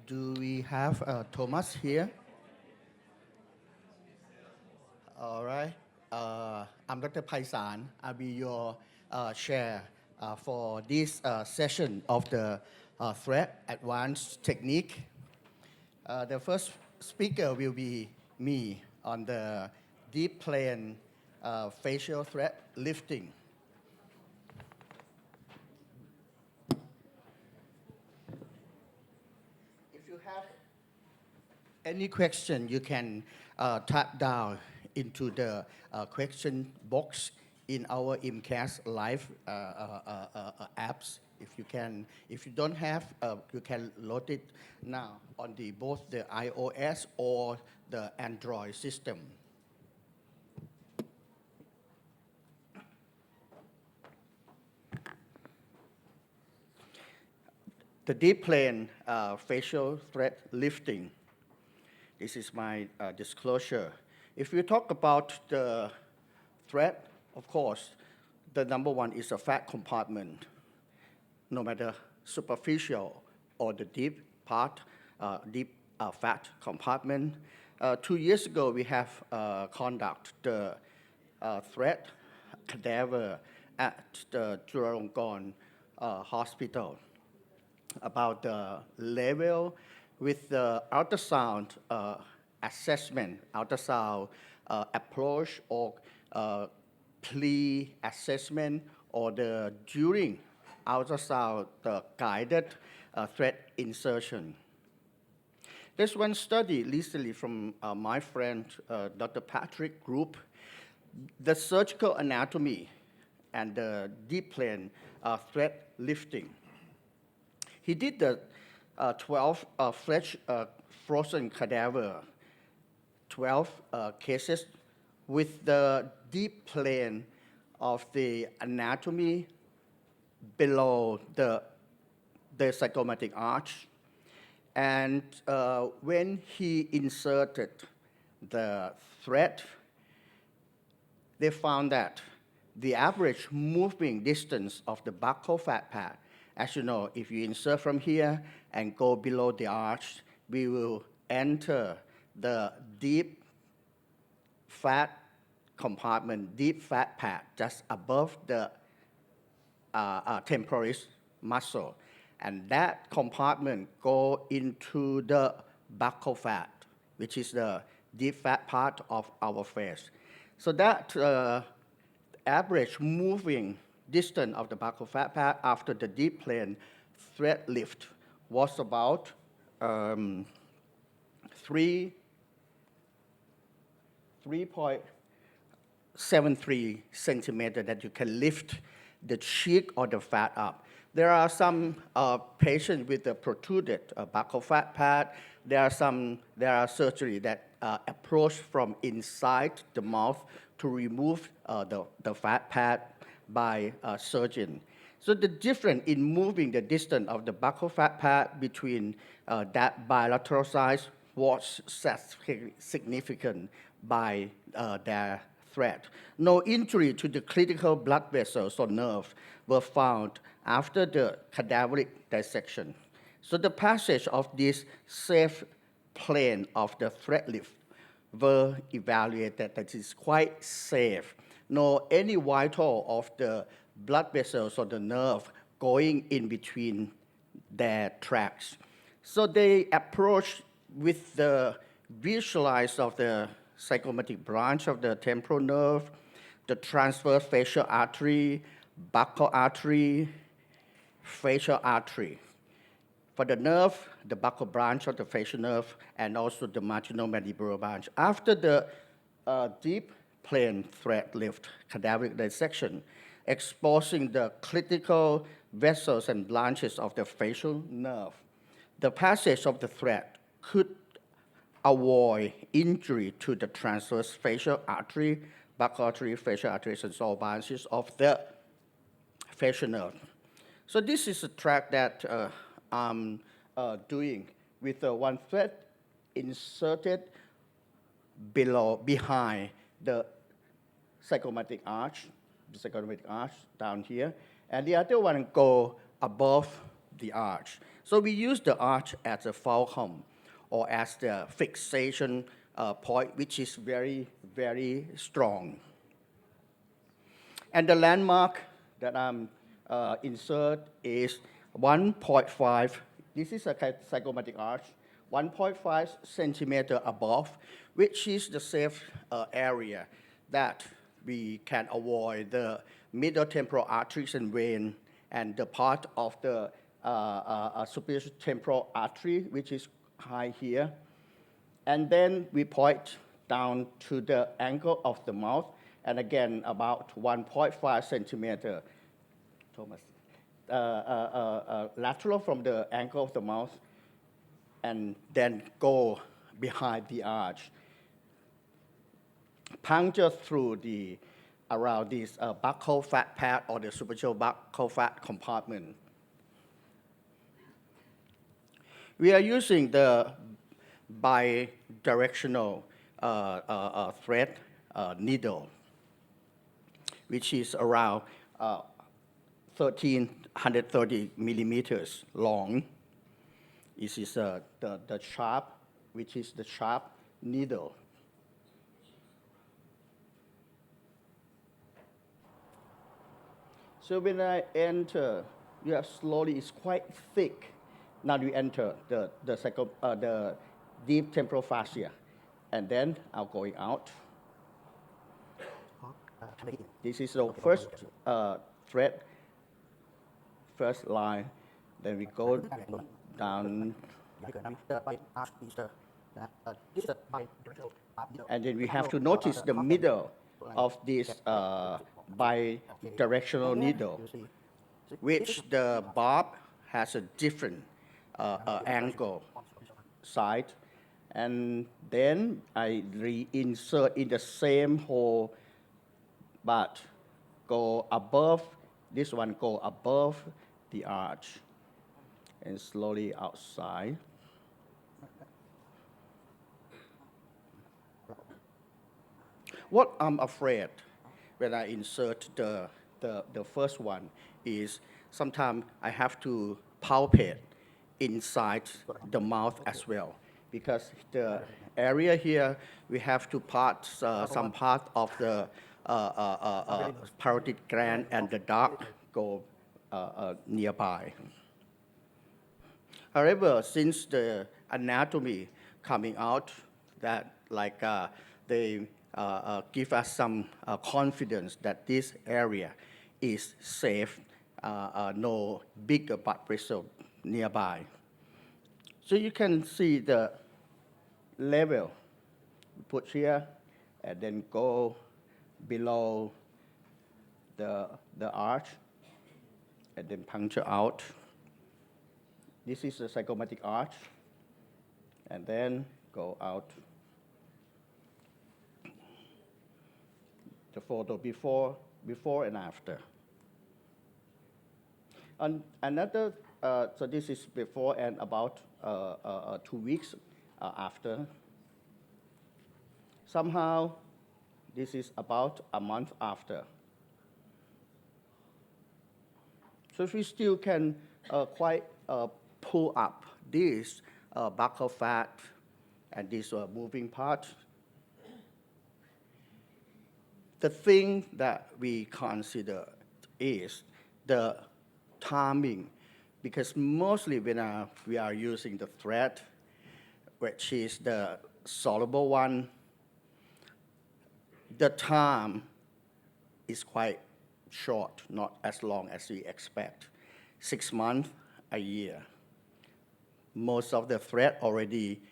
Do we have Thomas here? All right. I'm Dr. Paisan. I'll be your chair for this session of the threat advanced technique. The first speaker will be me on the deep plane facial threat lifting. If you have any question, you can tap down into the question box in our IMCAS live apps. If you don't have, you can load it now on both the iOS or the Android system. The deep plane facial threat lifting. This is my disclosure. If you talk about the threat, of course, the number one is a fat compartment, no matter superficial or the deep part, deep fat compartment. 2 years ago, we have conducted the threat cadaver at the Chulalongkorn Hospital about the level with the ultrasound assessment, ultrasound approach or pre-assessment or the during ultrasound guided threat insertion. There's one study recently from my friend Dr. Patrick Group, the surgical anatomy and the deep plane threat lifting. He did the 12 fresh frozen cadaver, 12 cases with the deep plane of the anatomy below the zygomatic arch. And when he inserted the thread, they found that the average moving distance of the buccal fat pad, as you know, if you insert from here and go below the arch, we will enter the deep fat compartment, deep fat pad, just above the temporis muscle. And that compartment go into the buccal fat, which is the deep fat part of our face. So that average moving distance of the buccal fat pad after the deep plane thread lift was about 3.73 centimeter that you can lift the cheek or the fat up. There are some patients with a protruded buccal fat pad. There are surgery that approach from inside the mouth to remove the fat pad by a surgeon. So the difference in moving the distance of the buccal fat pad between that bilateral size was significant by their thread. No injury to the critical blood vessels or nerve were found after the cadaveric dissection. So the passage of this safe plane of the thread lift were evaluated that is quite safe. No any vital of the blood vessels or the nerve going in between their tracks. So they approach with the visualize of the zygomatic branch of the temporal nerve, the transverse facial artery, buccal artery, facial artery. For the nerve, the buccal branch of the facial nerve, and also the marginal mandibular branch. After the deep plane thread lift cadaveric dissection, exposing the critical vessels and branches of the facial nerve, the passage of the thread could avoid injury to the transverse facial artery, buccal artery, facial arteries, and all branches of the facial nerve. So this is a track that I'm doing with one thread inserted behind the zygomatic arch down here, and the other one go above the arch. So we use the arch as a fulcrum or as the fixation point, which is very, very strong. And the landmark that I'm insert is 1.5. This is a zygomatic arch, 1.5 centimeter above, which is the safe area that we can avoid the middle temporal arteries and vein and the part of the superior temporal artery, which is high here. And then we point down to the angle of the mouth, and again, about 1.5 centimeter, Thomas, lateral from the angle of the mouth, and then go behind the arch. Puncture through around this buccal fat pad or the superficial buccal fat compartment. We are using the bidirectional thread needle, which is around 1,330 millimeters long. This is the sharp, which is the sharp needle. So when I enter, you have slowly, it's quite thick. Now you enter the deep temporal fascia, and then I'm going out. This is the first thread, first line. Then we go down, and then we have to notice the middle of this bidirectional needle, which the barb has a different angle side, and then I reinsert in the same hole, but go above, this one go above the arch and slowly outside. What I'm afraid when I insert the first one is sometimes I have to palpate inside the mouth as well, because the area here, we have to part some part of the parotid gland and the duct go nearby. However, since the anatomy coming out, that like they give us some confidence that this area is safe, no bigger blood vessel nearby. So you can see the level put here and then go below the arch and then puncture out. This is the zygomatic arch, and then go out. The photo before and after. And another, so this is before and about 2 weeks after. Somehow, this is about a month after. So we still can quite pull up this buccal fat and this moving part. The thing that we consider is the timing, because mostly when we are using the thread, which is the soluble one, the time is quite short, not as long as we expect. 6 months, a year. Most of the thread already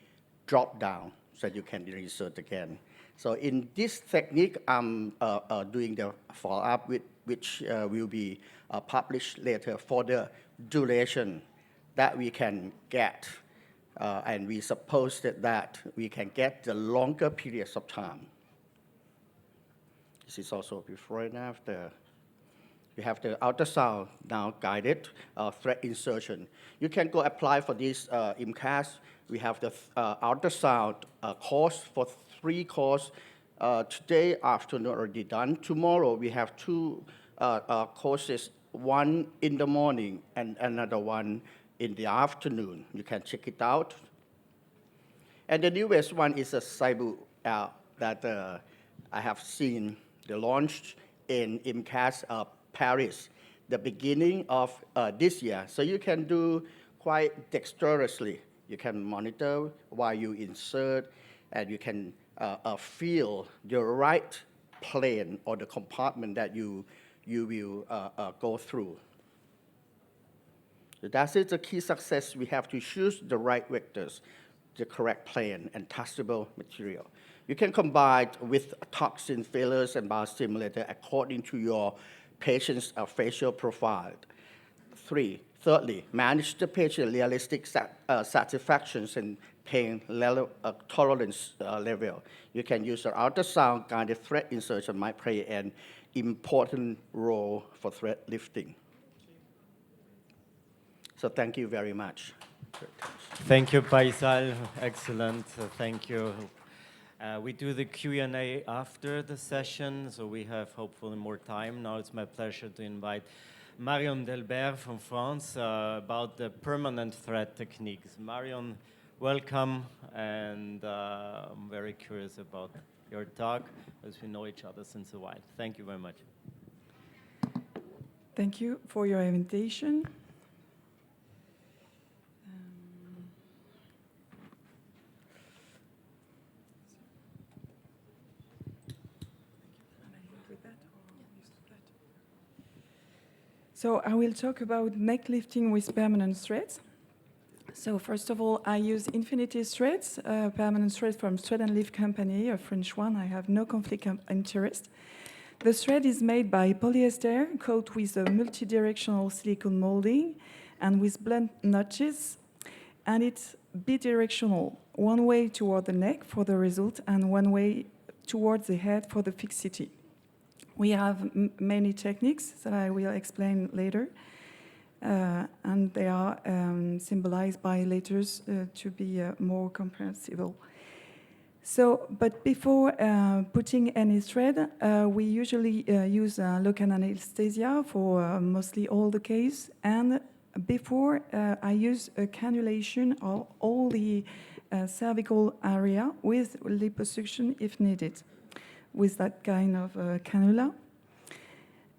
dropped down, so you can reinsert again. So in this technique, I'm doing the follow-up, which will be published later for the duration that we can get. And we suppose that we can get the longer periods of time. This is also before and after. We have the ultrasound now guided thread insertion. You can go apply for this IMCAS. We have the ultrasound course for 3 courses. Today afternoon already done. Tomorrow we have 2 courses, one in the morning and another one in the afternoon. You can check it out. And the newest one is a Cybu that I have seen the launch in IMCAS Paris, the beginning of this year. So you can do quite dexterously. You can monitor while you insert, and you can feel the right plane or the compartment that you will go through. So that is the key success. We have to choose the right vectors, the correct plane, and testable material. You can combine with toxin fillers and biostimulator according to your patient's facial profile. Thirdly, manage the patient realistic satisfactions and pain tolerance level. You can use an ultrasound guided thread insertion might play an important role for thread lifting. So thank you very much. Thank you, Paisal. Excellent. Thank you. We do the Q&A after the session, so we have hopefully more time. Now it's my pleasure to invite Marion Delbert from France about the permanent thread techniques. Marion, welcome, and I'm very curious about your talk, as we know each other since a while. Thank you very much. Thank you for your invitation. So I will talk about neck lifting with permanent threads. So first of all, I use Infinity threads, permanent thread from Thread and Lift Company, a French one. I have no conflict of interest. The thread is made by polyester, coated with a multi-directional silicone molding and with blunt notches, and it's bidirectional, one way toward the neck for the result and one way towards the head for the fixity. We have many techniques that I will explain later, and they are symbolized by letters to be more comprehensible. So, but before putting any thread, we usually use local anesthesia for mostly all the case, and before I use a cannulation of all the cervical area with liposuction if needed, with that kind of cannula.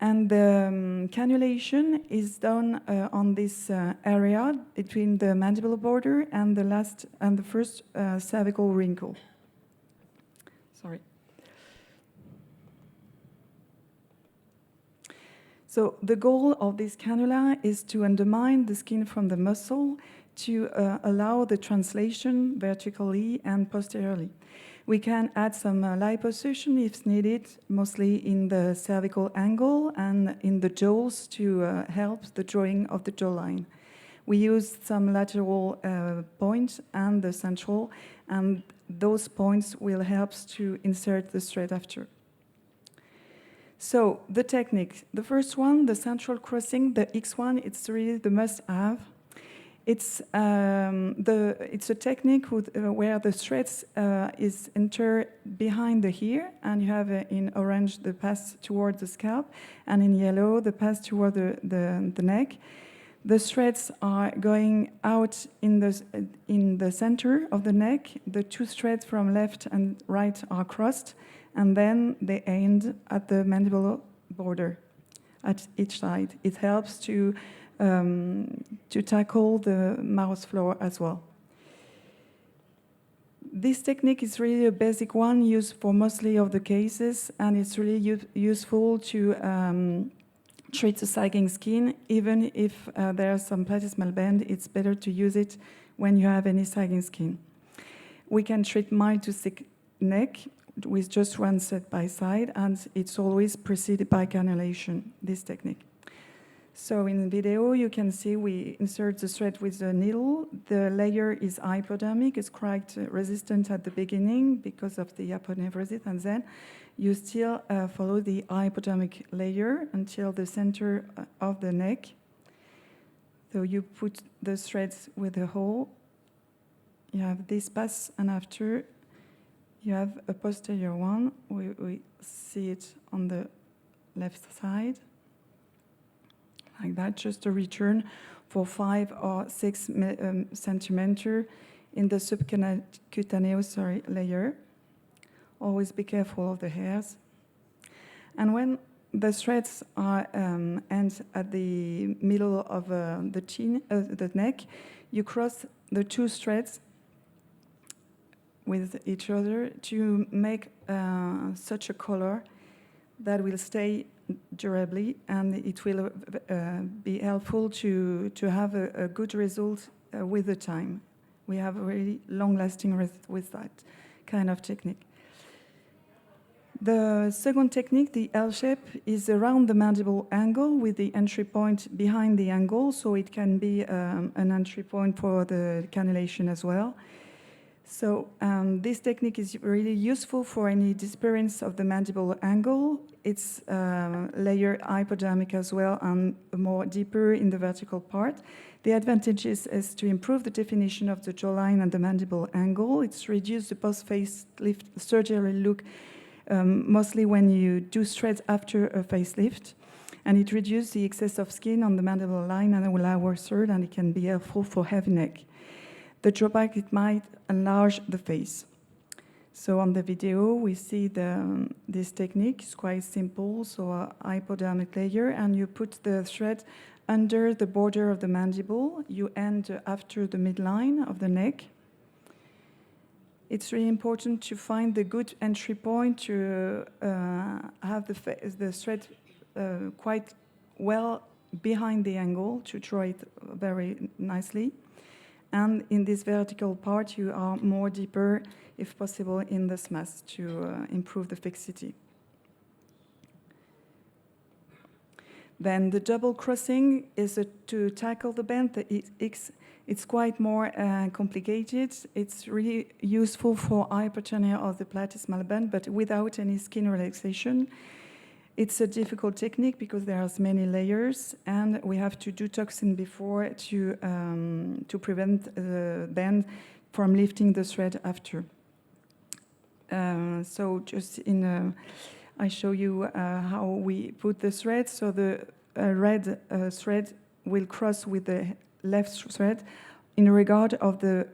And the cannulation is done on this area between the mandible border and the first cervical wrinkle. Sorry. So the goal of this cannula is to undermine the skin from the muscle to allow the translation vertically and posteriorly. We can add some liposuction if needed, mostly in the cervical angle and in the jaws to help the drawing of the jawline. We use some lateral points and the central, and those points will help to insert the thread after. So the technique, the first one, the central crossing, the X1, it's really the must-have. It's a technique where the threads is enter behind the ear, and you have in orange the pass towards the scalp, and in yellow the pass toward the neck. The threads are going out in the center of the neck. The two threads from left and right are crossed, and then they end at the mandible border at each side. It helps to tackle the mouth floor as well. This technique is really a basic one used for mostly of the cases, and it's really useful to treat the sagging skin. Even if there's some platysmal band, it's better to use it when you have any sagging skin. We can treat mild to thick neck with just one set by side, and it's always preceded by cannulation, this technique. So in the video, you can see we insert the thread with the needle. The layer is hypodermic. It's quite resistant at the beginning because of the aponeurosis, and then you still follow the hypodermic layer until the center of the neck. So you put the threads with the hole. You have this pass, and after you have a posterior one. We see it on the left side. Like that, just a return for 5 or 6 centimeter in the subcutaneous layer. Always be careful of the hairs. And when the threads are end at the middle of the neck, you cross the two threads with each other to make such a color that will stay durably, and it will be helpful to have a good result with the time. We have a really long-lasting result with that kind of technique. The second technique, the L shape, is around the mandible angle with the entry point behind the angle, so it can be an entry point for the cannulation as well. So this technique is really useful for any disappearance of the mandible angle. It's layer hypodermic as well and more deeper in the vertical part. The advantage is to improve the definition of the jawline and the mandible angle. It's reduced the post-facelift surgery look, mostly when you do threads after a facelift. And it reduces the excess of skin on the mandible line and will allow third, and it can be helpful for heavy neck. The drawback, it might enlarge the face. So on the video, we see this technique. It's quite simple. So a hypodermic layer, and you put the thread under the border of the mandible. You end after the midline of the neck. It's really important to find the good entry point to have the thread quite well behind the angle to draw it very nicely. And in this vertical part, you are more deeper, if possible, in the mask to improve the fixity. Then the double crossing is to tackle the bend. It's quite more complicated. It's really useful for hypertonia of the platysmal band, but without any skin relaxation. It's a difficult technique because there are many layers, and we have to do toxin before to prevent the band from lifting the thread after. So just I show you how we put the thread. So the red thread will cross with the left thread in regard of the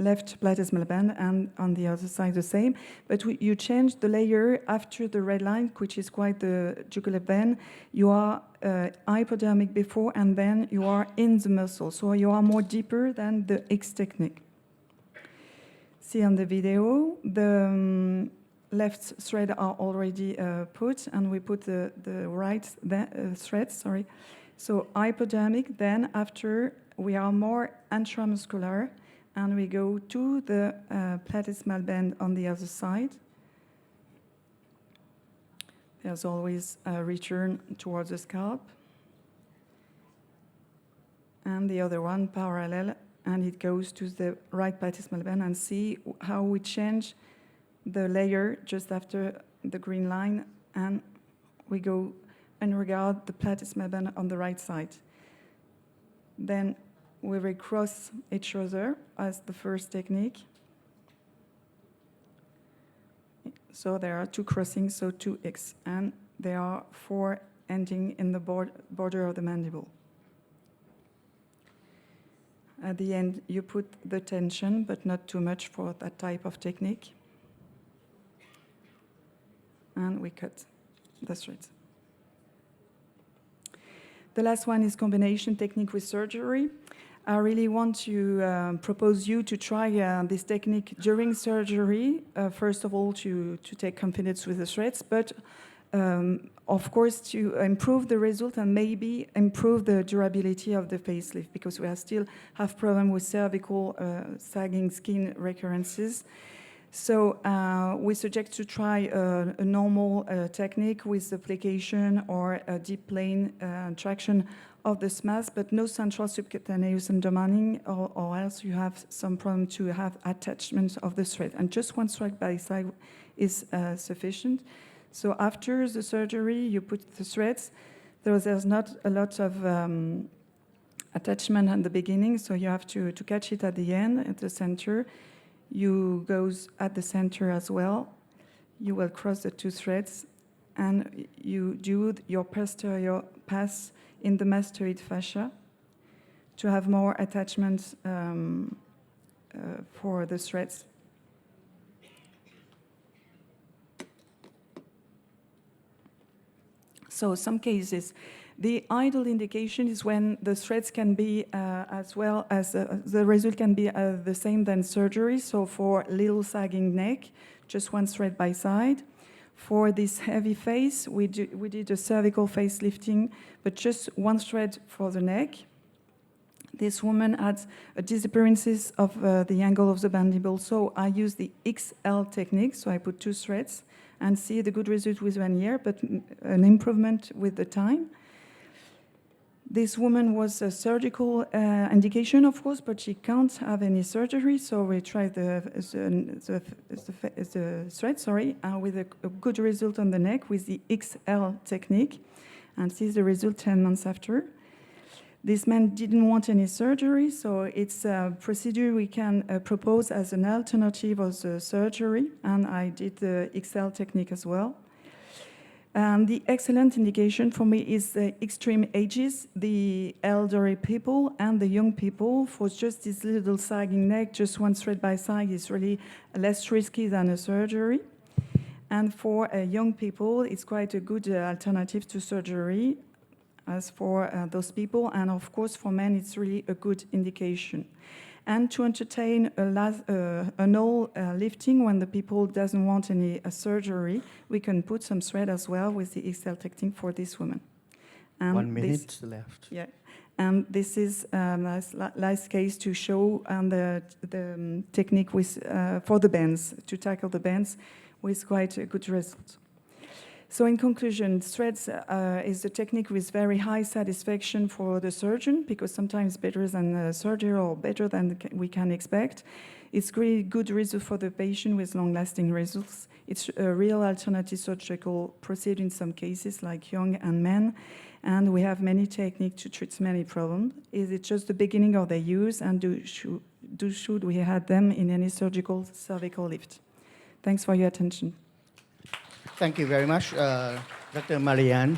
left platysmal band, and on the other side the same. But you change the layer after the red line, which is quite the jugular vein. You are hypodermic before, and then you are in the muscle. So you are more deeper than the X technique. See on the video, the left thread are already put, and we put the right thread, sorry. So hypodermic, then after we are more intramuscular, and we go to the platysmal band on the other side. There's always a return towards the scalp. And the other one parallel, and it goes to the right platysmal band, and see how we change the layer just after the green line, and we go and regard the platysmal band on the right side. Then we recross each other as the first technique. So there are two crossings, so 2x, and there are 4 ending in the border of the mandible. At the end, you put the tension, but not too much for that type of technique. And we cut the threads. The last one is combination technique with surgery. I really want to propose you to try this technique during surgery, first of all, to take confidence with the threads, but of course to improve the result and maybe improve the durability of the facelift, because we still have problem with cervical sagging skin recurrences. So we suggest to try a normal technique with application or a deep plane traction of the mask, but no central subcutaneous undermining, or else you have some problem to have attachment of the thread. And just one thread by side is sufficient. So after the surgery, you put the threads. There's not a lot of attachment at the beginning, so you have to catch it at the end, at the center. You goes at the center as well. You will cross the 2 threads, and you do your posterior pass in the mastoid fascia. to have more attachment for the threads. So some cases, the ideal indication is when the threads can be as well as the result can be the same than surgery. So for little sagging neck, just one thread by side. For this heavy face, we did a cervical face lifting, but just one thread for the neck. This woman had a disappearance of the angle of the mandible, so I used the XL technique, so I put 2 threads and see the good result with 1 year, but an improvement with the time. This woman was a surgical indication, of course, but she can't have any surgery, so we tried the thread, with a good result on the neck with the XL technique, and see the result 10 months after. This man didn't want any surgery, so it's a procedure we can propose as an alternative of the surgery, and I did the XL technique as well. The excellent indication for me is the extreme ages, the elderly people and the young people. For just this little sagging neck, just one thread by side is really less risky than a surgery. And for young people, it's quite a good alternative to surgery as for those people. And of course, for men, it's really a good indication. And to entertain an all lifting when the people doesn't want any surgery, we can put some thread as well with the XL technique for this woman. And 1 minute left. Yeah, and this is a last case to show the technique with for the bends, to tackle the bends with quite a good result. So in conclusion, threads is a technique with very high satisfaction for the surgeon, because sometimes better than surgery or better than we can expect. It's really good result for the patient with long-lasting results. It's a real alternative surgical procedure in some cases, like young and men, and we have many techniques to treat many problems. Is it just the beginning of their use, and should we have them in any surgical cervical lift? Thanks for your attention. Thank you very much, Dr. Marianne.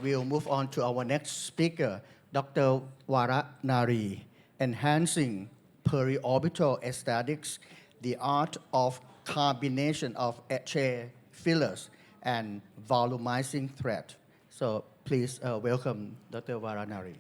We'll move on to our next speaker, Dr. Varanari, Enhancing Periorbital Aesthetics, the Art of Combination of HA Fillers and Volumizing Thread. So please welcome Dr. Varanari.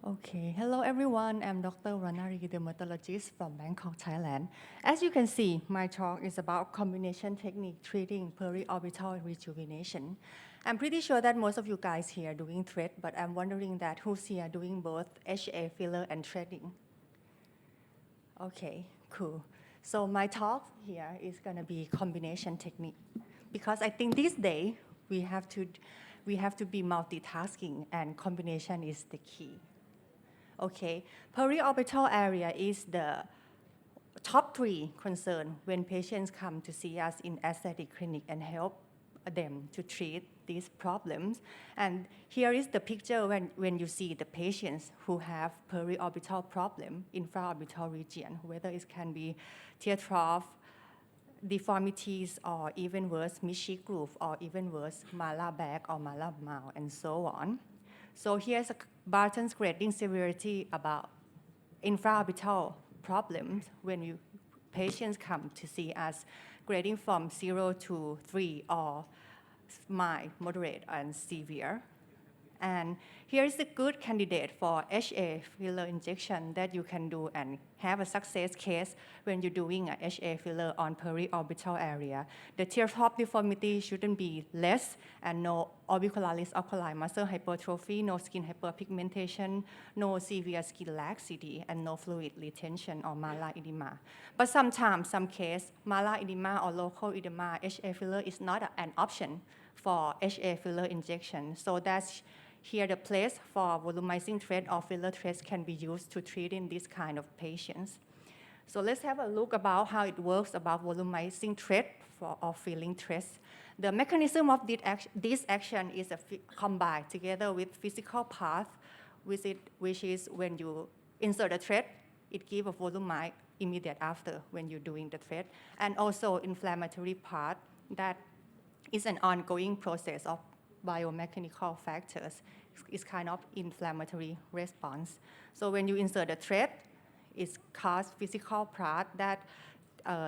Okay, hello everyone. I'm Dr. Ranari, dermatologist from Bangkok, Thailand. As you can see, my talk is about combination technique treating periorbital rejuvenation. I'm pretty sure that most of you guys here are doing thread, but I'm wondering that who's here doing both HA filler and threading? Okay, cool. So my talk here is gonna be combination technique, because I think this day we have to be multitasking, and combination is the key. Okay, periorbital area is the top 3 concern when patients come to see us in aesthetic clinic and help them to treat these problems. And here is the picture when you see the patients who have periorbital problem, infraorbital region, whether it can be tear trough, deformities, or even worse, Mishi groove, or even worse, malar bag or malar mouth, and so on. So here's a Barton's grading severity about infraorbital problems when patients come to see us, grading from 0 to 3 or mild, moderate, and severe. And here's a good candidate for HA filler injection that you can do and have a success case when you're doing a HA filler on periorbital area. The tear top deformity shouldn't be less, and no orbicularis occuli muscle hypertrophy, no skin hyperpigmentation, no severe skin laxity, and no fluid retention or malar edema. But sometimes, some case, malar edema or local edema, HA filler is not an option for HA filler injection. So that's here the place for volumizing thread or filler threads can be used to treat in this kind of patients. So let's have a look about how it works about volumizing thread or filling threads. The mechanism of this action is combined together with physical path, which is when you insert a thread, it gives a volumize immediate after when you're doing the thread, and also inflammatory part that is an ongoing process of biomechanical factors It's kind of inflammatory response. So when you insert the thread, it causes physical part that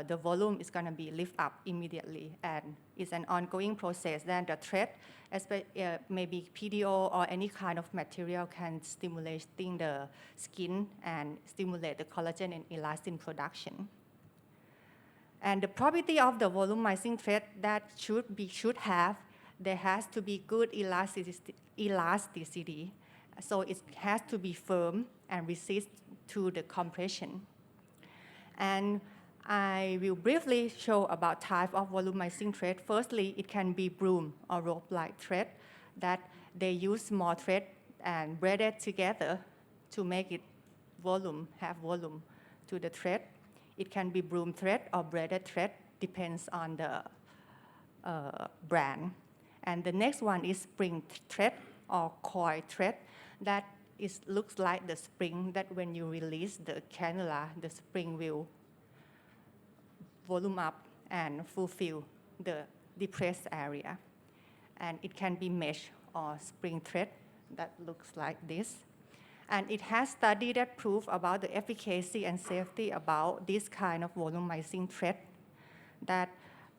the volume is going to be lift up immediately, and it's an ongoing process. Then the thread, maybe PDO or any kind of material, can stimulate the skin and stimulate the collagen and elastin production. And the property of the volumizing thread that should have, there has to be good elasticity. So it has to be firm and resist to the compression. And I will briefly show about type of volumizing thread. Firstly, it can be broom or rope-like thread that they use small thread and braided together to make it have volume to the thread. It can be broom thread or braided thread, depends on the brand. And the next one is spring thread or coil thread that looks like the spring that when you release the cannula, the spring will volume up and fulfill the depressed area. And it can be mesh or spring thread that looks like this. And it has studies that prove about the efficacy and safety about this kind of volumizing thread, that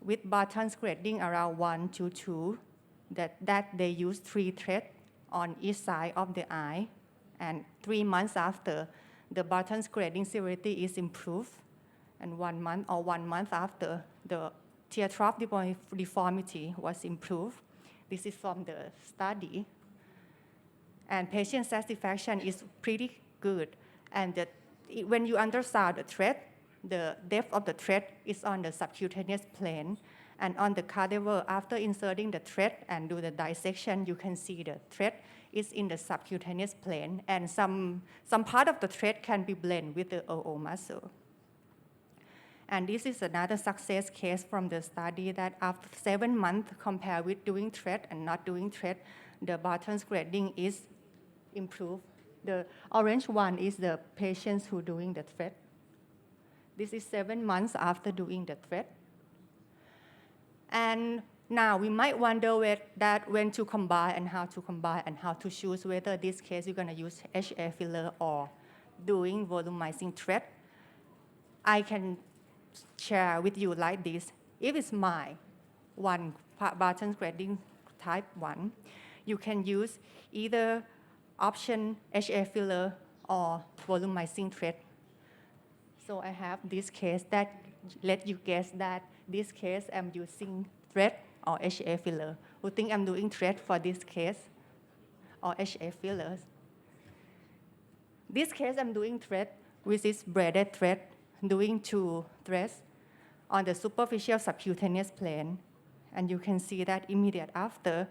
with Barton's grading around 1 to 2, that they use 3 threads on each side of the eye, and 3 months after, the Barton's grading severity is improved, and 1 month after, the tear trough deformity was improved. This is from the study. And patient satisfaction is pretty good. And when you ultrasound the thread, the depth of the thread is on the subcutaneous plane. And on the cadaver, after inserting the thread and do the dissection, you can see the thread is in the subcutaneous plane. And some part of the thread can be blended with the OO muscle. And this is another success case from the study that after 7 months, compared with doing thread and not doing thread, the Barton's grading is improved. The orange one is the patients who doing the thread. This is 7 months after doing the thread. And now we might wonder when to combine and how to choose whether this case you're going to use HA filler or doing volumizing thread. I can share with you like this. If it's my one Barton's grading type 1, you can use either option HA filler or volumizing thread. So I have this case that let you guess that this case I'm using thread or HA filler. Who think I'm doing thread for this case or HA fillers? This case I'm doing thread with this braided thread, doing 2 threads on the superficial subcutaneous plane. And you can see that immediate after,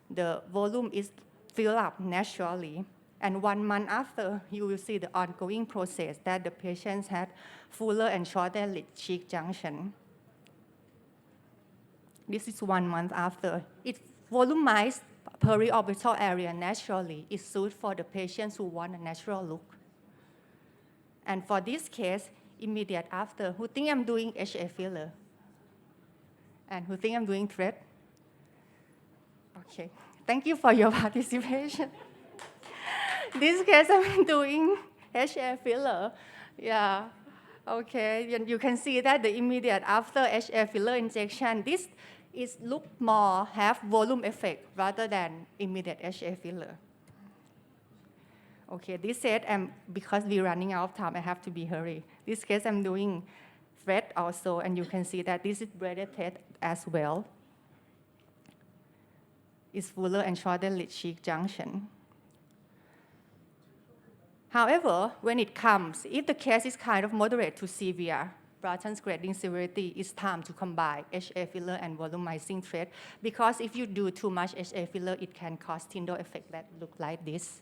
the volume is filled up naturally. And 1 month after, you will see the ongoing process that the patients had fuller and shorter lid cheek junction. This is 1 month after. It volumized periorbital area naturally. It suits for the patients who want a natural look. And for this case, immediate after, who think I'm doing HA filler? And who think I'm doing thread? Okay, thank you for your participation. This case I'm doing HA filler. Yeah, okay, and you can see that the immediate after HA filler injection, this is look more have volume effect rather than immediate HA filler. Okay, this said, because we're running out of time, I have to be hurry. This case I'm doing thread also, and you can see that this is braided thread as well. It's fuller and shorter lid cheek junction. However, when it comes, if the case is kind of moderate to severe, Barton's grading severity, it's time to combine HA filler and volumizing thread, because if you do too much HA filler, it can cause Tyndall effect that look like this.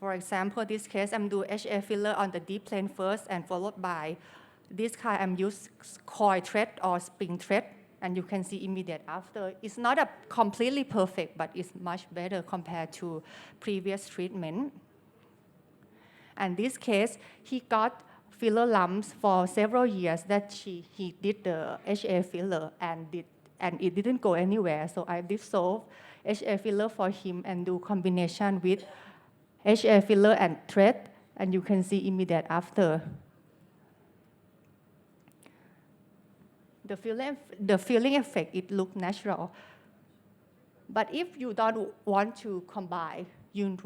For example, this case, I'm doing HA filler on the deep plane first, and followed by this kind, I'm use coil thread or spring thread, and you can see immediate after. It's not a completely perfect, but it's much better compared to previous treatment. And this case, he got filler lumps for several years that he did the HA filler and it didn't go anywhere. So I dissolved HA filler for him and do combination with HA filler and thread, and you can see immediate after. The filling effect, it look natural. But if you don't want to combine, you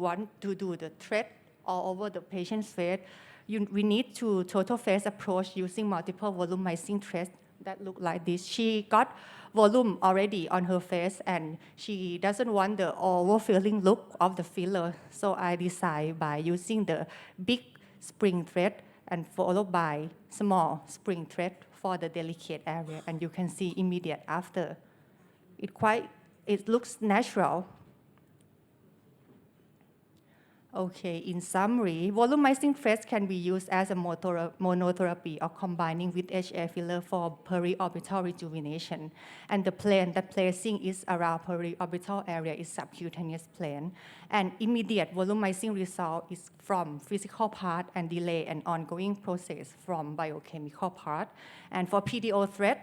want to do the thread all over the patient's face, we need to total face approach using multiple volumizing threads that look like this. She got volume already on her face, and she doesn't want the overfilling look of the filler. So I decided by using the big spring thread and followed by small spring thread for the delicate area, and you can see immediate after. It looks natural. Okay, in summary, volumizing threads can be used as a monotherapy or combining with HA filler for periorbital rejuvenation. And the plane that placing is around periorbital area is subcutaneous plane. And immediate volumizing result is from physical part and delay and ongoing process from biochemical part. And for PDO thread,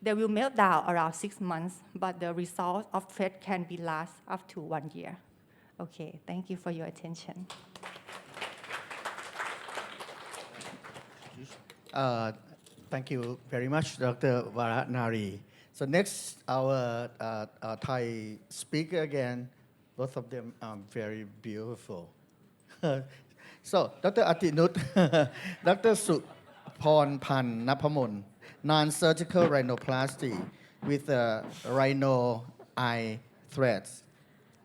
they will melt down around 6 months, but the result of thread can be last up to 1 year. Okay, thank you for your attention. Thank you very much, Dr. Varanari. So next, our Thai speaker again. Both of them are very beautiful. So, Dr. Atinut, Dr. Supornpan Napamon, non-surgical rhinoplasty with rhino eye threads.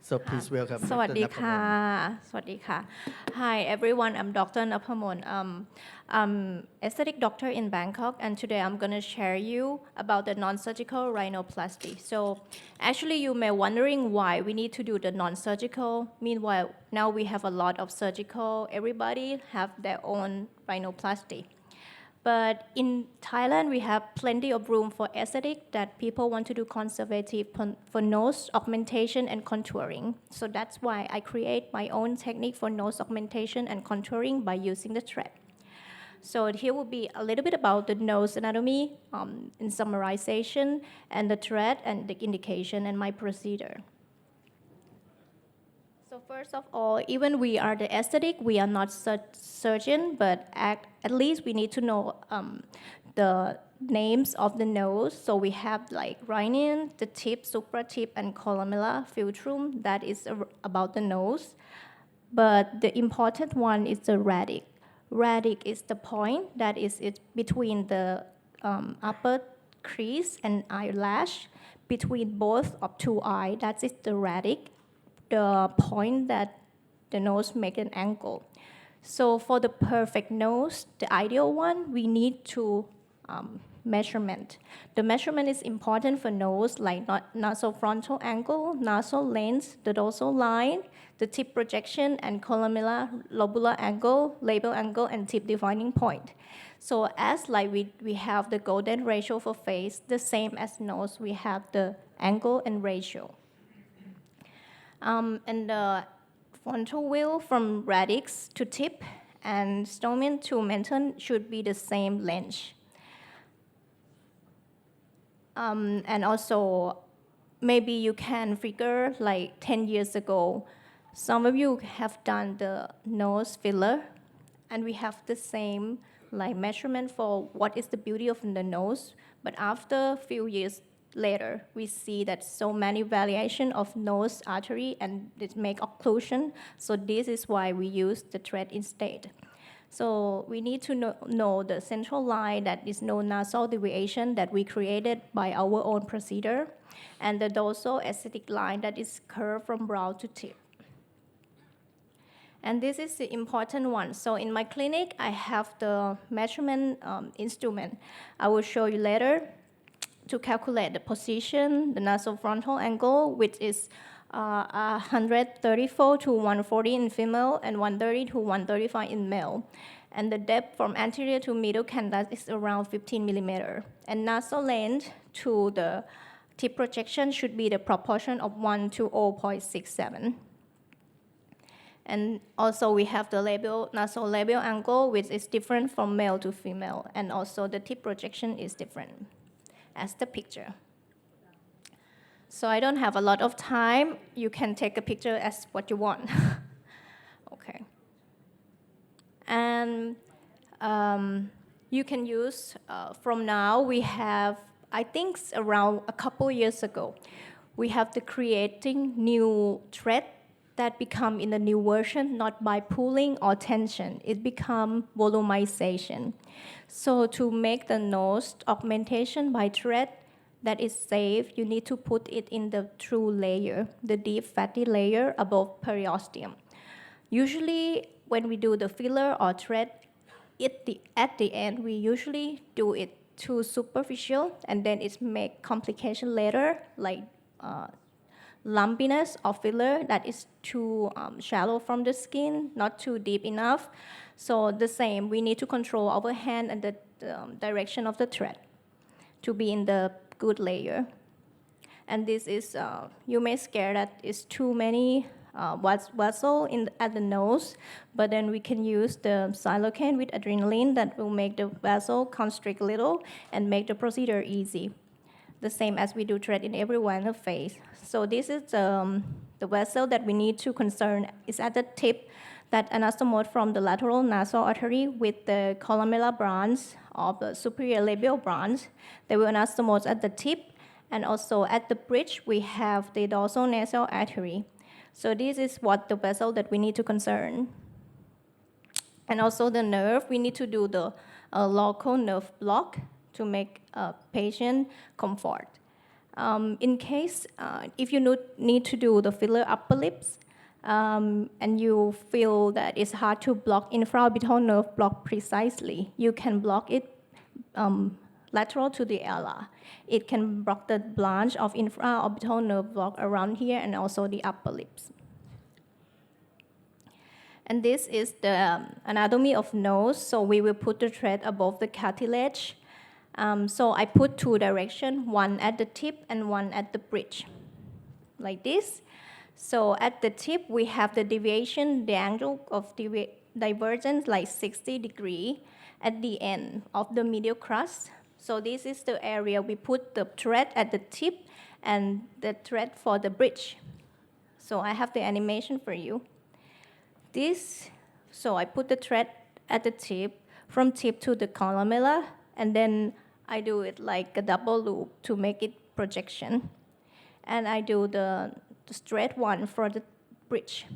So please welcome สวัส Dr. ดีค่ะ Napamon. สวัสดีค่ะ Hi everyone, I'm Dr. Napamon. I'm aesthetic doctor in Bangkok, and today I'm going to share you about the non-surgical rhinoplasty. So actually you may wondering why we need to do the non-surgical. Meanwhile, now we have a lot of surgical. Everybody have their own rhinoplasty. But in Thailand, we have plenty of room for aesthetic that people want to do conservative for nose augmentation and contouring. So that's why I create my own technique for nose augmentation and contouring by using the thread. So here will be a little bit about the nose anatomy in summarization and the thread and the indication and my procedure. So first of all, even we are the aesthetic, we are not surgeon, but at least we need to know the names of the nose. So we have like rhinium, the tip, supratip, and columella filtrum. That is about the nose. But the important one is the radix. Radix is the point that is between the upper crease and eyelash, between both of two eyes. That is the radix. The point that the nose make an angle. So for the perfect nose, the ideal one, we need to measurement. The measurement is important for nose, like nasofrontal angle, nasal length, the dorsal line, the tip projection, and columella lobular angle, labial angle, and tip defining point. So as like we have the golden ratio for face, the same as nose, we have the angle and ratio. And the frontal wheel from radix to tip and stomen to menton should be the same length. And also, maybe you can figure like 10 years ago, some of you have done the nose filler, and we have the same like measurement for what is the beauty of the nose. But after a few years later, we see that so many variation of nose artery and it make occlusion. So this is why we use the thread instead. So we need to know the central line that is no nasal deviation that we created by our own procedure, and the dorsal aesthetic line that is curved from brow to tip. And this is the important one. So in my clinic, I have the measurement instrument. I will show you later to calculate the position, the nasofrontal angle, which is 134 to 140 in female and 130 to 135 in male. And the depth from anterior to middle canthus is around 15 millimeter. And nasal length to the tip projection should be the proportion of 1 to 0.67. And also we have the nasal labial angle, which is different from male to female. And also the tip projection is different as the picture. So I don't have a lot of time. You can take a picture as what you want. Okay. And you can use, from now, we have, I think around a couple years ago, we have the creating new thread that become in the new version, not by pulling or tension. It become volumization. So to make the nose augmentation by thread that is safe, you need to put it in the true layer, the deep fatty layer above periosteum. Usually, when we do the filler or thread, at the end, we usually do it too superficial, and then it make complication later, like lumpiness of filler that is too shallow from the skin, not too deep enough. So the same, we need to control our hand and the direction of the thread to be in the good layer. And this is, you may scare that it's too many vessel at the nose, but then we can use the silocaine with adrenaline that will make the vessel constrict a little and make the procedure easy. The same as we do thread in everyone in the face. So this is the vessel that we need to concern is at the tip that anastomosis from the lateral nasal artery with the columella branch of the superior labial branch. They will anastomose at the tip, and also at the bridge we have the dorsal nasal artery. So this is what the vessel that we need to concern. And also the nerve, we need to do the local nerve block to make a patient comfort. In case, if you need to do the filler upper lips, and you feel that it's hard to block infraorbital nerve block precisely, you can block it lateral to the ala. It can block the branch of infraorbital nerve block around here and also the upper lips. And this is the anatomy of nose. So we will put the thread above the cartilage. So I put two directions, one at the tip and one at the bridge, like this. So at the tip, we have the deviation, the angle of divergence, like 60 degrees at the end of the medial crust. So this is the area we put the thread at the tip and the thread for the bridge. So I have the animation for you. So I put the thread at the tip, from tip to the columella, and then I do it like a double loop to make it projection. And I do the straight one for the bridge.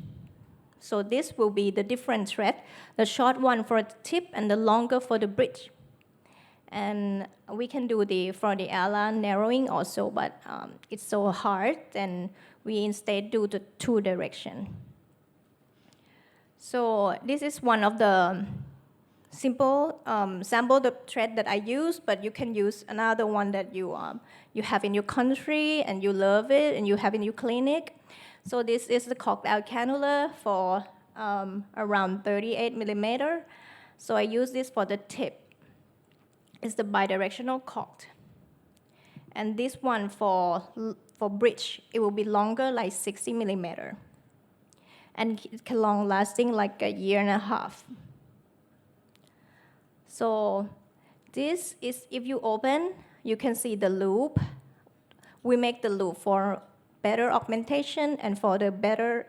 So this will be the different thread, the short one for the tip and the longer for the bridge. And we can do for the ala narrowing also, but it's so hard, and we instead do the two direction. So this is one of the simple sample the thread that I use, but you can use another one that you have in your country and you love it and you have in your clinic. So this is the cocktail cannula for around 38 millimeter. So I use this for the tip. It's the bidirectional cocked. And this one for bridge, it will be longer, like 60 millimeter. And it can long lasting like a year and a half. So this is, if you open, you can see the loop. We make the loop for better augmentation and for the better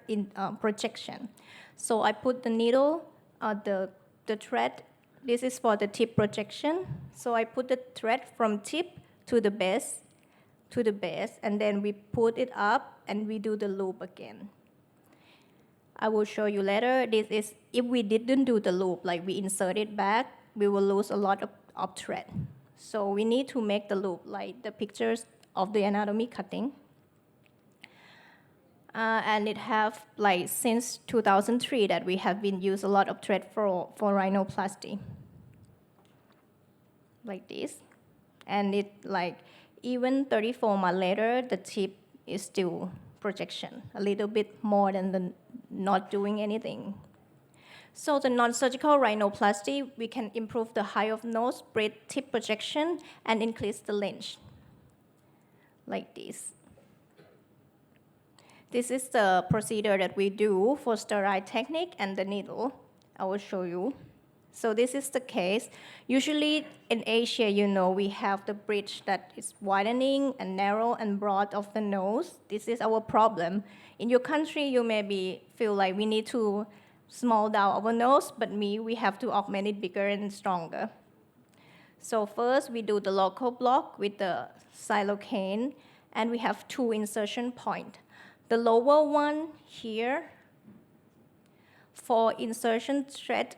projection. So I put the needle, the thread. This is for the tip projection. So I put the thread from tip to the base, and then we put it up and we do the loop again. I will show you later. This is, if we didn't do the loop, like we insert it back, we will lose a lot of thread. So we need to make the loop, like the pictures of the anatomy cutting. And it have, like, since 2003 that we have been used a lot of thread for rhinoplasty, like this. And it, like, even 34 months later, the tip is still projection, a little bit more than the not doing anything. So the non-surgical rhinoplasty, we can improve the height of nose, breathe tip projection, and increase the length, like this. This is the procedure that we do for sterile technique and the needle. I will show you. So this is the case. Usually in Asia, you know, we have the bridge that is widening and narrow and broad of the nose. This is our problem. In your country, you maybe feel like we need to small down our nose, but we have to augment it bigger and stronger. So first, we do the local block with the silocaine, and we have 2 insertion points. The lower one here for insertion thread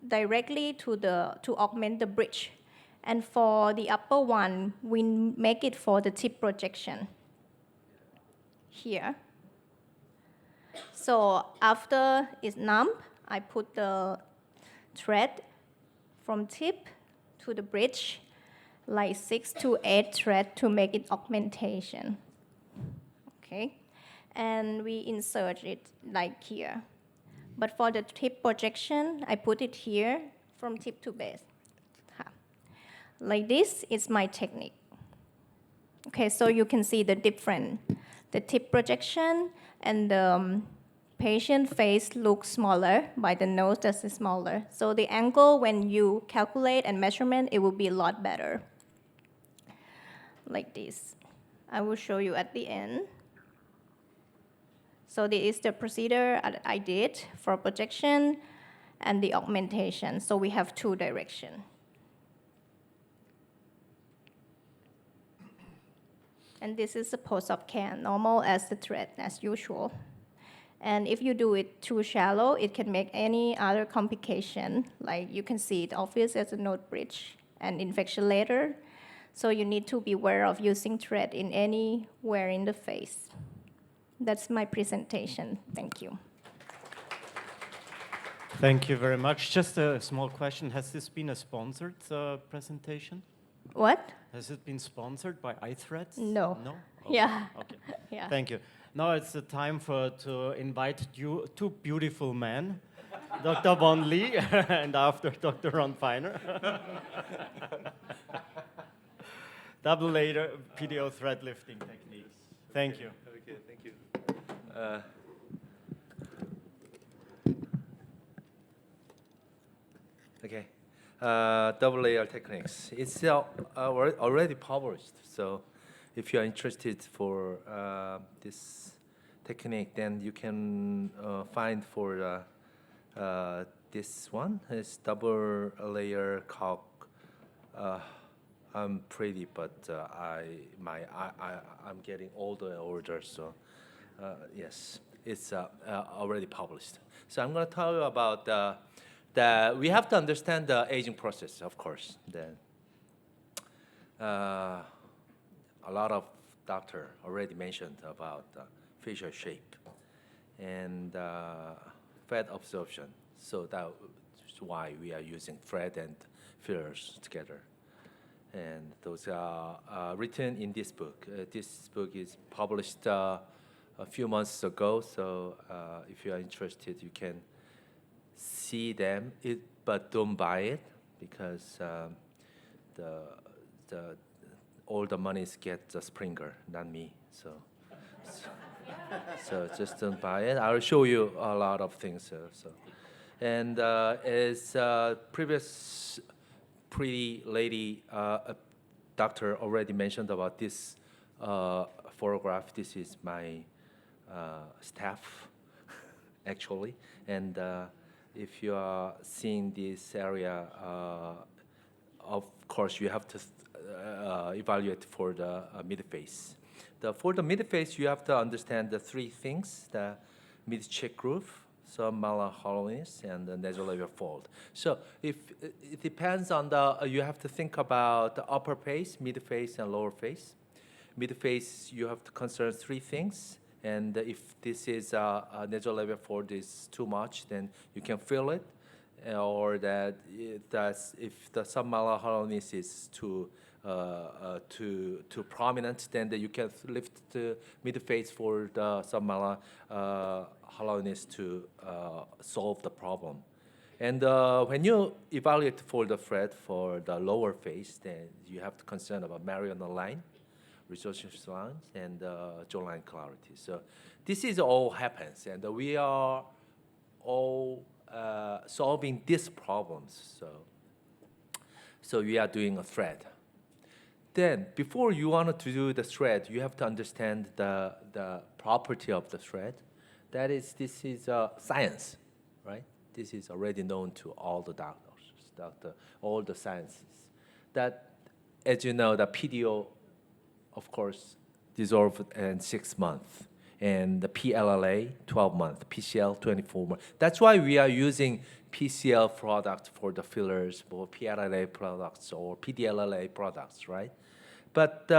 directly to augment the bridge. And for the upper one, we make it for the tip projection here. So after it's numb, I put the thread from tip to the bridge, like 6 to 8 thread to make it augmentation. Okay, and we insert it like here. But for the tip projection, I put it here from tip to base. Like this is my technique. Okay, so you can see the difference. The tip projection and the patient face looks smaller by the nose that's smaller. So the angle when you calculate and measurement, it will be a lot better. Like this. I will show you at the end. So this is the procedure I did for projection and the augmentation. So we have 2 directions. And this is the post-op care, normal as the thread, as usual. And if you do it too shallow, it can make any other complication. Like you can see it obvious as a nose bridge and infection later. So you need to be aware of using thread in anywhere in the face. That's my presentation. Thank you. Thank you very much. Just a small question. Has this been a sponsored presentation? What? Has it been sponsored by iThreads? No. No? Yeah. Okay. Yeah. Thank you. Now it's the time to invite you 2 beautiful men, Dr. Von Lee and after Dr. Ron Feiner. Double layer PDO thread lifting techniques. Thank you. Okay, thank you. Okay, double layer techniques. It's already published. So, if you are interested for this technique, then you can find for this one. It's double layer cock. I'm pretty, but I'm getting older and older. So, yes, it's already published. So I'm going to tell you about we have to understand the aging process, of course. Then a lot of doctor already mentioned about facial shape and fat absorption. So that's why we are using thread and fillers together. And those are written in this book. This book is published a few months ago. So if you are interested, you can see them. But don't buy it because all the monies get the Springer, not me. So just don't buy it. I'll show you a lot of things. And as previous pretty lady doctor already mentioned about this photograph. This is my staff, actually. And if you are seeing this area, of course, you have to evaluate for the mid-face. For the mid-face, you have to understand the 3 things: the mid-cheek groove, submalar hollowness, and the nasolabial fold. So if it depends on you have to think about the upper face, mid-face, and lower face. Mid-face, you have to consider 3 things. And if this is a nasolabial fold is too much, then you can feel it. Or that if the submalar hollowness is too prominent, then you can lift the mid-face for the submalar hollowness to solve the problem. And when you evaluate for the thread for the lower face, then you have to concern about Mariana line, resorption lines, and jawline clarity. So this is all happens, and we are all solving these problems. So we are doing a thread. Then, before you want to do the thread, you have to understand the property of the thread. That is, this is science, right? This is already known to all the doctors, all the sciences. That, as you know, the PDO, of course, dissolved in 6 months, and the PLLA 12 months, PCL 24 months. That's why we are using PCL products for the fillers, or PLLA products, or PDLLA products, right? But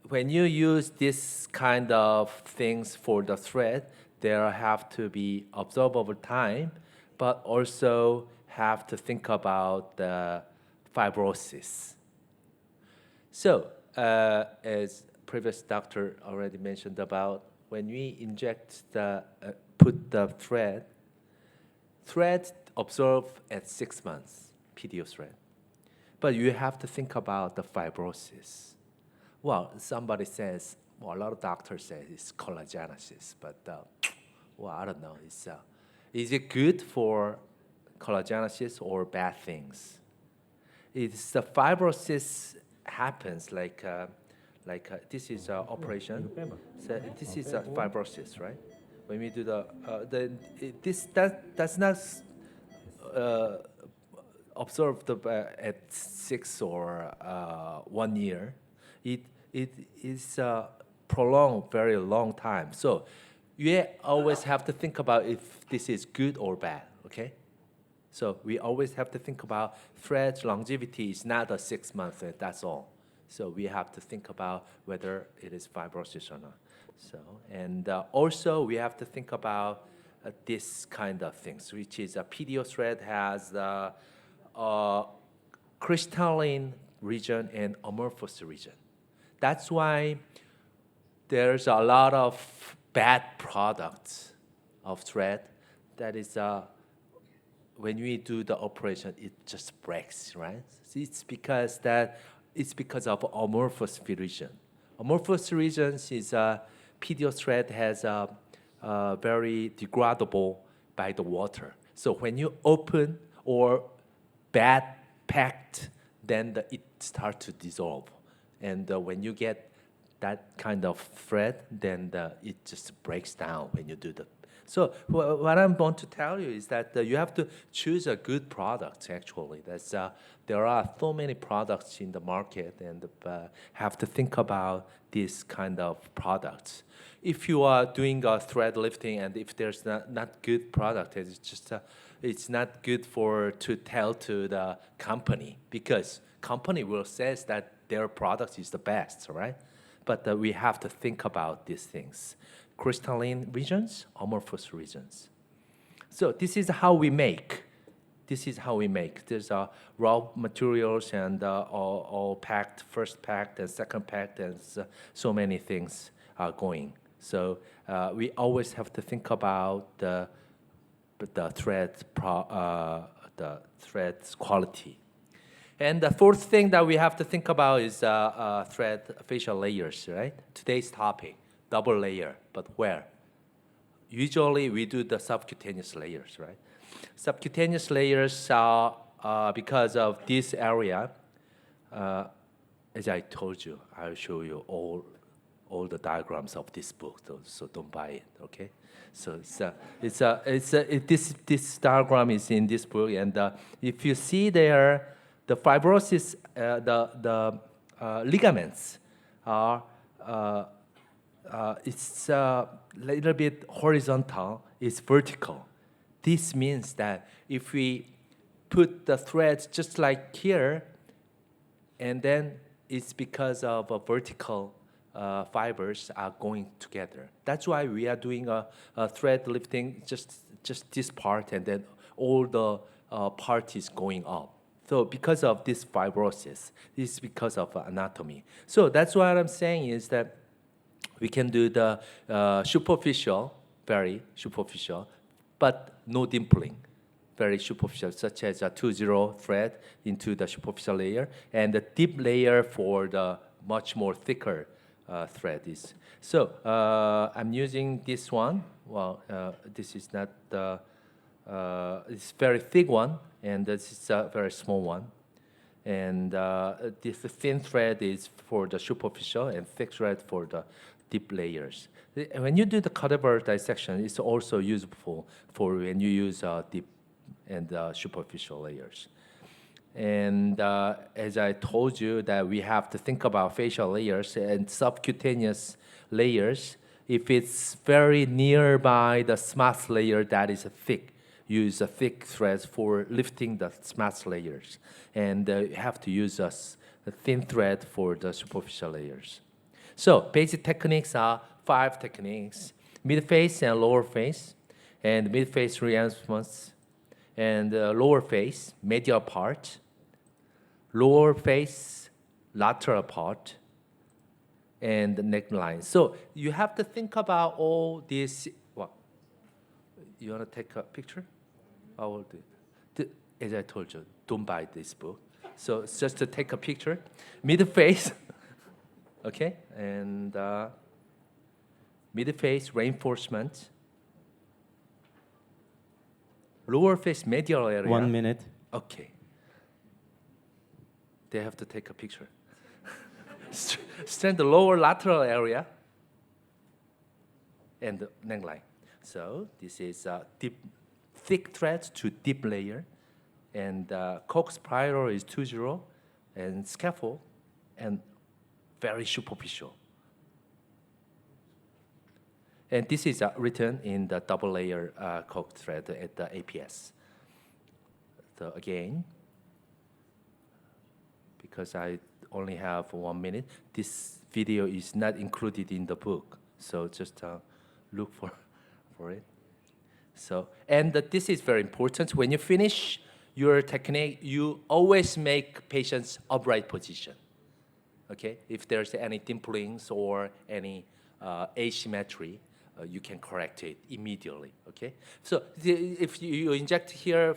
when you use this kind of things for the thread, there have to be observed over time, but also have to think about the fibrosis. So, as previous doctor already mentioned about, when we inject put the thread observe at 6 months, PDO thread. But you have to think about the fibrosis. Well, somebody says, well, a lot of doctors say it's collagenesis, but well, I don't know. Is it good for collagenesis or bad things? It's the fibrosis happens like this is an operation. So this is a fibrosis, right? When we do this does not observed at 6 or 1 year. It is prolonged very long time. So you always have to think about if this is good or bad, okay? So we always have to think about thread longevity is not a 6 months, that's all. So we have to think about whether it is fibrosis or not. So, and also we have to think about this kind of things, which is a PDO thread has crystalline region and amorphous region. That's why there's a lot of bad products of thread that is when we do the operation, it just breaks, right? So it's because of amorphous region. Amorphous regions is PDO thread has very degradable by the water. So when you open or bad packed, then it starts to dissolve. And when you get that kind of thread, then it just breaks down when you do the. So what I want to tell you is that you have to choose a good product, actually. There are so many products in the market, and have to think about this kind of products. If you are doing a thread lifting, and if there's not good product, it's just it's not good to tell to the company, because company will says that their product is the best, right? But we have to think about these things. Crystalline regions, amorphous regions. So this is how we make. There's raw materials and all packed, first packed and second packed, and so many things are going. So we always have to think about the thread's quality. And the fourth thing that we have to think about is thread facial layers, right? Today's topic, double layer, but where? Usually we do the subcutaneous layers, right? Subcutaneous layers are because of this area. As I told you, I'll show you all the diagrams of this book, so don't buy it, okay? So this diagram is in this book, and if you see there, the fibrosis, the ligaments are it's a little bit horizontal, it's vertical. This means that if we put the threads just like here, and then it's because of a vertical fibers are going together. That's why we are doing a thread lifting, just this part, and then all the part is going up. So because of this fibrosis, this is because of anatomy. So that's what I'm saying is that we can do the superficial, very superficial, but no dimpling, very superficial, such as a 2-0 thread into the superficial layer, and the deep layer for the much more thicker thread is. So I'm using this one. Well, this is not the it's very thick one, and this is a very small one. And this thin thread is for the superficial and thick thread for the deep layers. When you do the cadaver dissection, it's also useful for when you use deep and superficial layers. And as I told you, that we have to think about facial layers and subcutaneous layers. If it's very nearby the SMAS layer that is thick, use a thick threads for lifting the SMAS layers. And you have to use a thin thread for the superficial layers. So basic techniques are 5 techniques: mid-face and lower face, and mid-face reinforcements, and lower face, medial part, lower face, lateral part, and the neckline. So you have to think about all this. What? You want to take a picture? I will do it. As I told you, don't buy this book. So it's just to take a picture. Mid-face, okay? And mid-face reinforcement. Lower face medial area. 1 minute. Okay. They have to take a picture. Strand the lower lateral area and the neckline. So this is deep, thick threads to deep layer, and cox spiral is 2-0, and scaffold, and very superficial. And this is written in the double layer cox thread at the APS. So again, because I only have 1 minute, this video is not included in the book. So just look for it. So, and this is very important. When you finish your technique, you always make patients upright position. Okay? If there's any dimplings or any asymmetry, you can correct it immediately. Okay? So if you inject here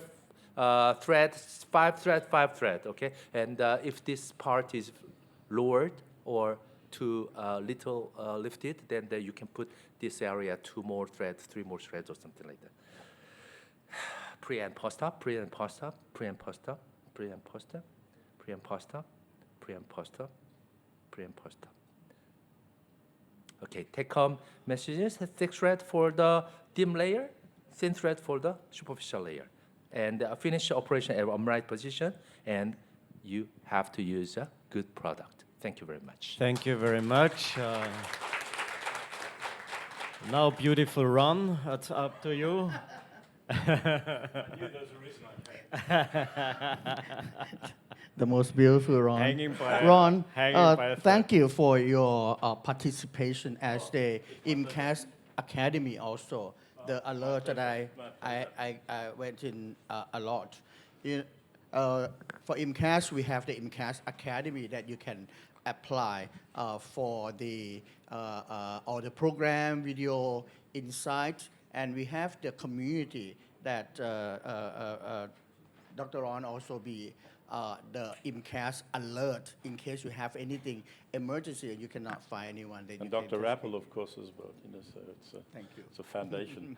thread, 5 thread, 5 thread, okay? And if this part is lowered or too little lifted, then you can put this area 2 more threads, 3 more threads, or something like that. Pre and post-op, pre and post-op, pre and post-op, pre and post-op, pre and post-op, pre and post-op, pre and post-op. Okay, take-home messages: thick thread for the dim layer, thin thread for the superficial layer. And finish the operation at upright position, and you have to use a good product. Thank you very much. Thank you very much. Now, beautiful Ron, it's up to you. The most beautiful, Ron. Hanging by- Ron, hanging by a thank you for your participation as the IMCAS Academy also. The alert that I went in a lot. For IMCAS, we have the IMCAS Academy that you can apply for the all the program, video, insight, and we have the community that Dr. Ron also be the IMCAS alert in case you have anything emergency and you cannot find anyone. Then And you can Dr. just- Rappel, of course, as well. So Thank you. it's a foundation.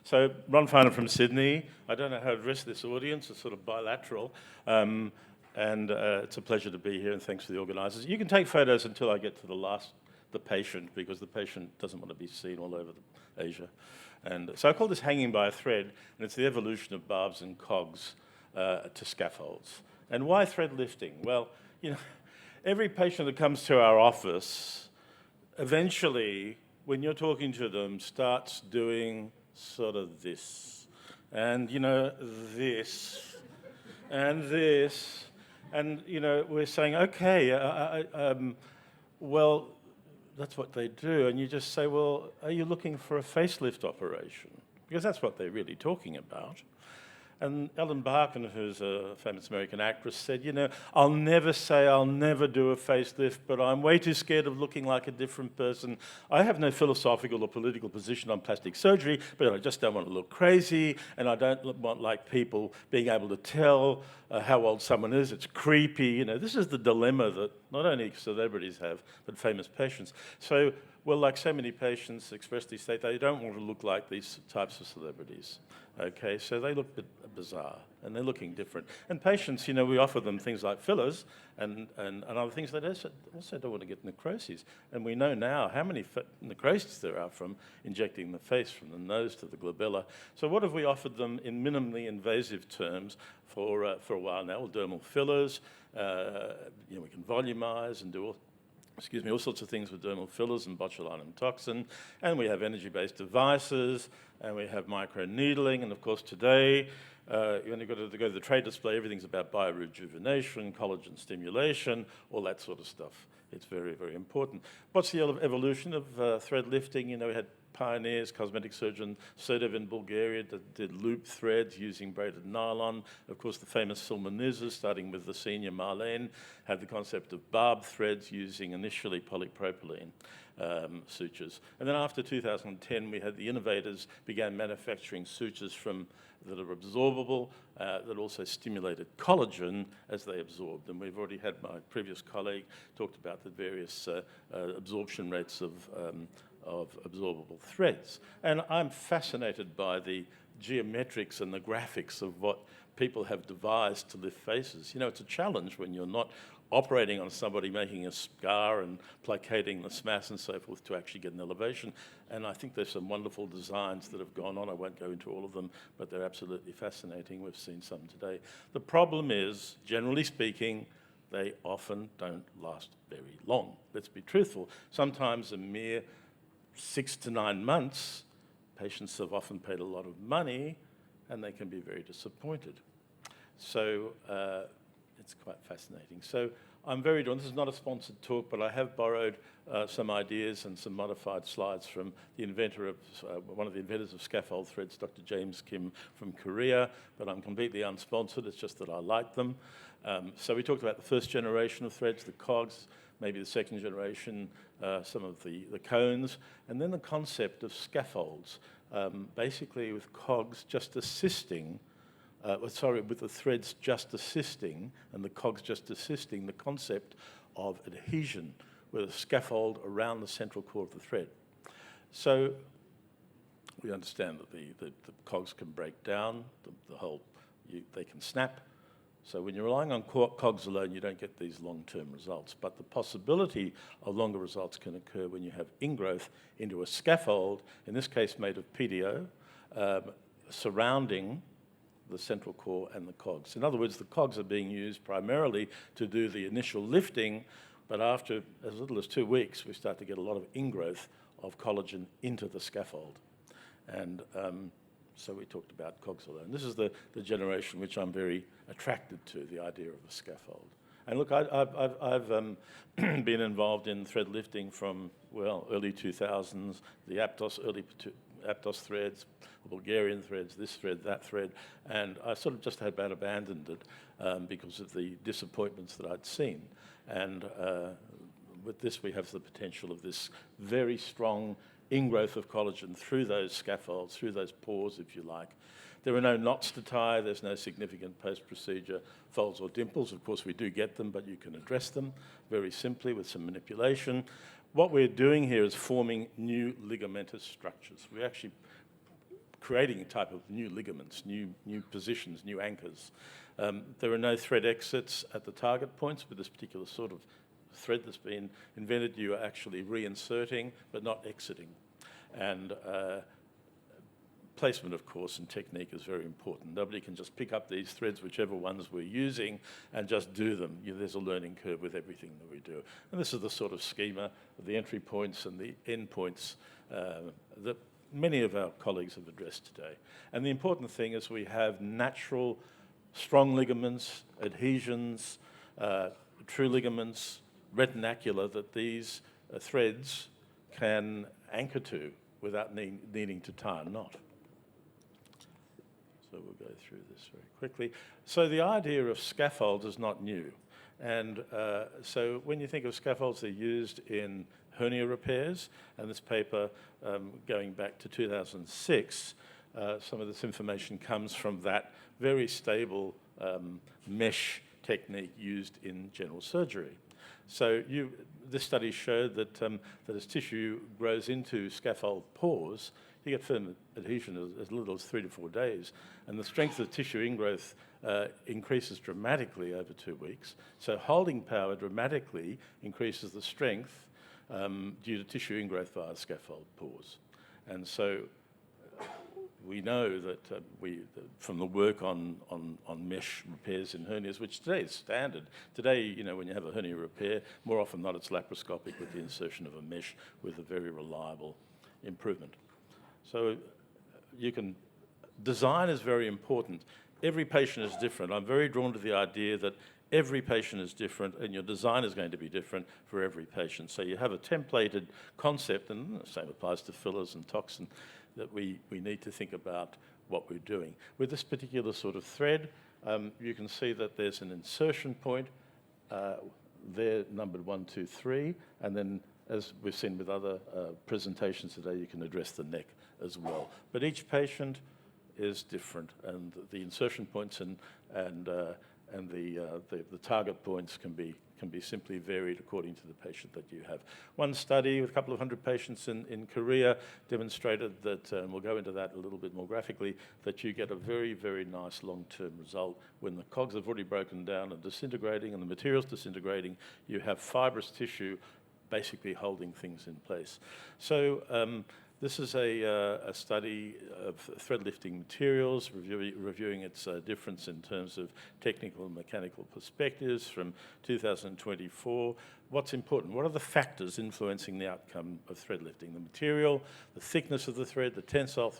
So Ron Farner from Sydney. I don't know how to address this audience. It's sort of bilateral. And it's a pleasure to be here, and thanks to the organisers. You can take photos until I get to the patient, because the patient doesn't want to be seen all over Asia. And so I call this hanging by a thread, and it's the evolution of barbs and cogs to scaffolds. And why thread lifting? Well, every patient that comes to our office, eventually, when you're talking to them, starts doing sort of this, and this, and this, and we're saying, okay, well, that's what they do, and you just say, well, are you looking for a facelift operation? Because that's what they're really talking about. And Ellen Barkin, who's a famous American actress, said, I'll never say I'll never do a facelift, but I'm way too scared of looking like a different person. I have no philosophical or political position on plastic surgery, but I just don't want to look crazy, and I don't want people being able to tell how old someone is. It's creepy. This is the dilemma that not only celebrities have, but famous patients. So, well, like so many patients expressly state, they don't want to look like these types of celebrities. Okay, so they look a bit bizarre, and they're looking different. And patients, we offer them things like fillers and other things that also don't want to get necroses. And we know now how many necroses there are from injecting the face, from the nose to the glabella. So what have we offered them in minimally invasive terms for a while now? Well, dermal fillers, we can volumize and do all sorts of things with dermal fillers and botulinum toxin. And we have energy-based devices, and we have microneedling. And of course, today, you only got to go to the trade display, everything's about biorejuvenation, collagen stimulation, all that sort of stuff. It's very, very important. What's the evolution of thread lifting? We had pioneers, cosmetic surgeon Sodev in Bulgaria that did loop threads using braided nylon. Of course, the famous Silmanizas, starting with the senior Marlene, had the concept of barb threads using initially polypropylene sutures. And then after 2010, we had the innovators began manufacturing sutures that are absorbable, that also stimulated collagen as they absorbed. And we've already had my previous colleague talked about the various absorption rates of absorbable threads. And I'm fascinated by the geometrics and the graphics of what people have devised to lift faces. It's a challenge when you're not operating on somebody, making a scar and placating the SMAS and so forth to actually get an elevation. And I think there's some wonderful designs that have gone on. I won't go into all of them, but they're absolutely fascinating. We've seen some today. The problem is, generally speaking, they often don't last very long. Let's be truthful. Sometimes a mere 6 to 9 months, patients have often paid a lot of money, and they can be very disappointed. So it's quite fascinating. So I'm very drawn. This is not a sponsored talk, but I have borrowed some ideas and some modified slides from the inventor of, one of the inventors of scaffold threads, Dr. James Kim from Korea, but I'm completely unsponsored. It's just that I like them. So we talked about the first generation of threads, the cogs, maybe the second generation, some of the cones, and then the concept of scaffolds, basically with cogs just assisting, with the threads just assisting and the cogs just assisting the concept of adhesion with a scaffold around the central core of the thread. So we understand that the cogs can break down, they can snap. So when you're relying on cogs alone, you don't get these long-term results. But the possibility of longer results can occur when you have ingrowth into a scaffold, in this case made of PDO, surrounding the central core and the cogs. In other words, the cogs are being used primarily to do the initial lifting, but after as little as 2 weeks, we start to get a lot of ingrowth of collagen into the scaffold. And so we talked about cogs alone. This is the generation which I'm very attracted to, the idea of a scaffold. And look, I've been involved in thread lifting from, early 2000s, the Aptos threads, Bulgarian threads, this thread, that thread, and I sort of just had about abandoned it because of the disappointments that I'd seen. And with this, we have the potential of this very strong ingrowth of collagen through those scaffolds, through those pores, if you like. There are no knots to tie, there's no significant post-procedure folds or dimples. Of course, we do get them, but you can address them very simply with some manipulation. What we're doing here is forming new ligamentous structures. We're actually creating a type of new ligaments, new positions, new anchors. There are no thread exits at the target points with this particular sort of thread that's been invented. You are actually reinserting, but not exiting. And placement, of course, and technique is very important. Nobody can just pick up these threads, whichever ones we're using, and just do them. There's a learning curve with everything that we do. And this is the sort of schema of the entry points and the end points that many of our colleagues have addressed today. And the important thing is we have natural, strong ligaments, adhesions, true ligaments, retinacula that these threads can anchor to without needing to tie a knot. So we'll go through this very quickly. So the idea of scaffolds is not new. And so when you think of scaffolds, they're used in hernia repairs. And this paper, going back to 2006, some of this information comes from that very stable mesh technique used in general surgery. So this study showed that as tissue grows into scaffold pores, you get firm adhesion as little as 3 to 4 days. And the strength of tissue ingrowth increases dramatically over 2 weeks. So holding power dramatically increases the strength due to tissue ingrowth via scaffold pores. And so we know that from the work on mesh repairs in hernias, which today is standard. Today, you know, when you have a hernia repair, more often than not it's laparoscopic with the insertion of a mesh with a very reliable improvement. So design is very important. Every patient is different. I'm very drawn to the idea that every patient is different and your design is going to be different for every patient. So you have a templated concept, and the same applies to fillers and toxin, that we need to think about what we're doing. With this particular sort of thread, you can see that there's an insertion point there, numbered 1, 2, 3, and then as we've seen with other presentations today, you can address the neck as well. But each patient is different, and the insertion points and the target points can be simply varied according to the patient that you have. One study with a couple of hundred patients in Korea demonstrated that, and we'll go into that a little bit more graphically, that you get a very, very nice long-term result. When the cogs have already broken down and disintegrating and the material's disintegrating, you have fibrous tissue basically holding things in place. So this is a study of thread lifting materials, reviewing its difference in terms of technical and mechanical perspectives from 2024. What's important? What are the factors influencing the outcome of thread lifting? The material, the thickness of the thread, the tensile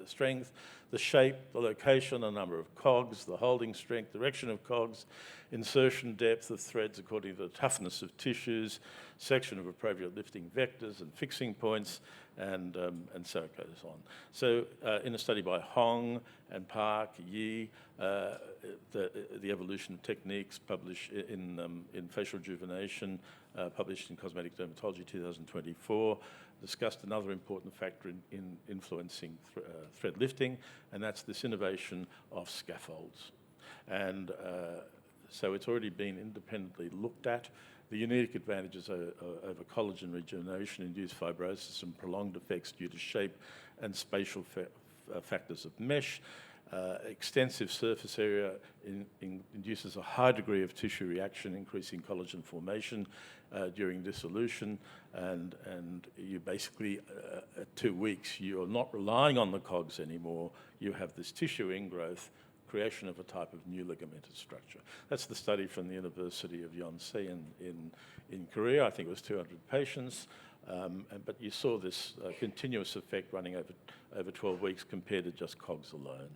strength, the shape, the location, the number of cogs, the holding strength, direction of cogs, insertion depth of threads according to the toughness of tissues, section of appropriate lifting vectors and fixing points, and so it goes on. So in a study by Hong and Park, Yi, the evolution of techniques published in facial rejuvenation, published in Cosmetic Dermatology 2024, discussed another important factor in influencing thread lifting, and that's this innovation of scaffolds. And so it's already been independently looked at. The unique advantages over collagen regeneration, induced fibrosis and prolonged effects due to shape and spatial factors of mesh. Extensive surface area induces a high degree of tissue reaction, increasing collagen formation during dissolution, and you basically, at 2 weeks, you're not relying on the cogs anymore. You have this tissue ingrowth, creation of a type of new ligamented structure. That's the study from the University of Yonsei in Korea. I think it was 200 patients, but you saw this continuous effect running over 12 weeks compared to just cogs alone.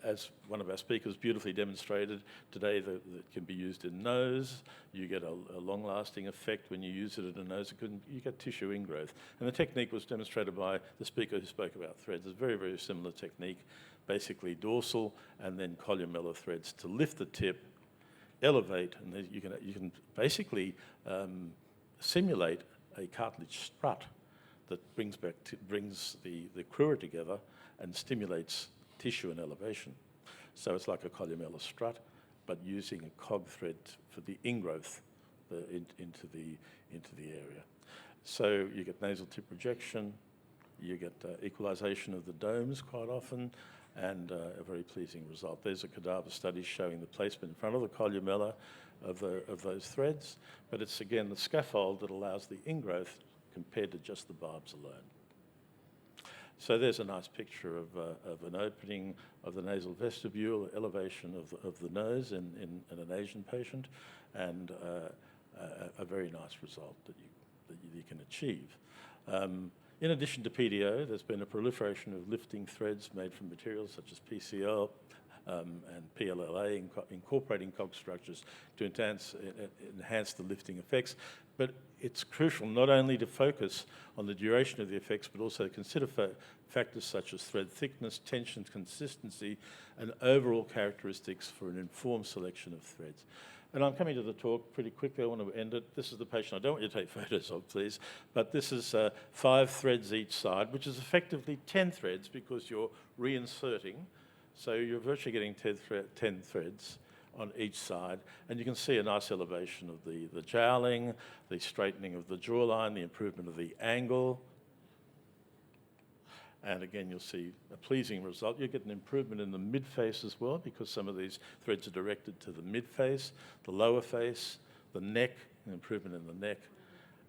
As one of our speakers beautifully demonstrated today, that can be used in nose. You get a long-lasting effect when you use it in a nose. You get tissue ingrowth. And the technique was demonstrated by the speaker who spoke about threads. It's a very, very similar technique, basically dorsal and then columella threads to lift the tip, elevate, and then you can basically simulate a cartilage strut that brings the crura together and stimulates tissue and elevation. So it's like a columella strut, but using a cog thread for the ingrowth into the area. So you get nasal tip rejection, you get equalization of the domes quite often, and a very pleasing result. There's a cadaver study showing the placement in front of the columella of those threads, but it's again the scaffold that allows the ingrowth compared to just the barbs alone. So there's a nice picture of an opening of the nasal vestibule, elevation of the nose in an Asian patient, and a very nice result that you can achieve. In addition to PDO, there's been a proliferation of lifting threads made from materials such as PCL and PLLA, incorporating cog structures to enhance the lifting effects. But it's crucial not only to focus on the duration of the effects, but also consider factors such as thread thickness, tension, consistency, and overall characteristics for an informed selection of threads. And I'm coming to the talk pretty quickly. I want to end it. This is the patient I don't want you to take photos of, please. But this is 5 threads each side, which is effectively 10 threads because you're reinserting. So you're virtually getting 10 threads on each side. And you can see a nice elevation of the jowling, the straightening of the jawline, the improvement of the angle. And again, you'll see a pleasing result. You get an improvement in the mid-face as well, because some of these threads are directed to the mid-face, the lower face, the neck, an improvement in the neck.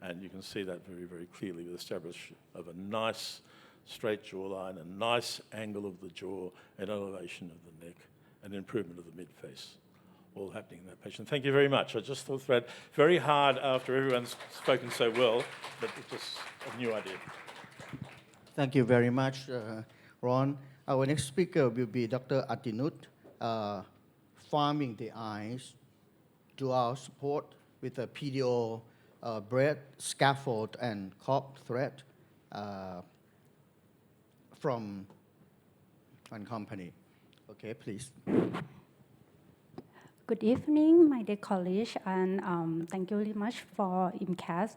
And you can see that very, very clearly with the establishment of a nice straight jawline, a nice angle of the jaw, an elevation of the neck, an improvement of the mid-face, all happening in that patient. Thank you very much. I just thought that very hard after everyone's spoken so well, but it's just a new idea. Thank you very much, Ron. Our next speaker will be Dr. Atinut, farming the eyes, dual support with a PDO braid, scaffold, and cork thread from one company. Okay, please. Good evening, my dear colleagues, and thank you very much for IMCAS,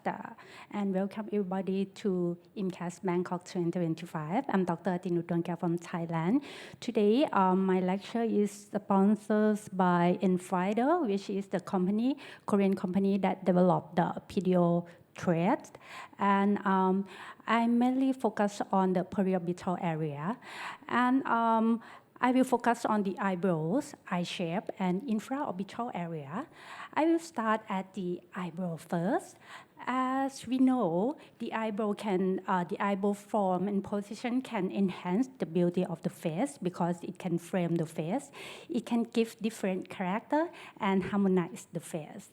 and welcome everybody to IMCAS Bangkok 2025. I'm Dr. Atinut from Thailand. Today, my lecture is sponsored by Enfider, which is the Korean company that developed the PDO thread, and I mainly focus on the periorbital area, and I will focus on the eyebrows, eye shape, and infraorbital area. I will start at the eyebrow first. As we know, the eyebrow form and position can enhance the beauty of the face because it can frame the face. It can give different character and harmonize the face.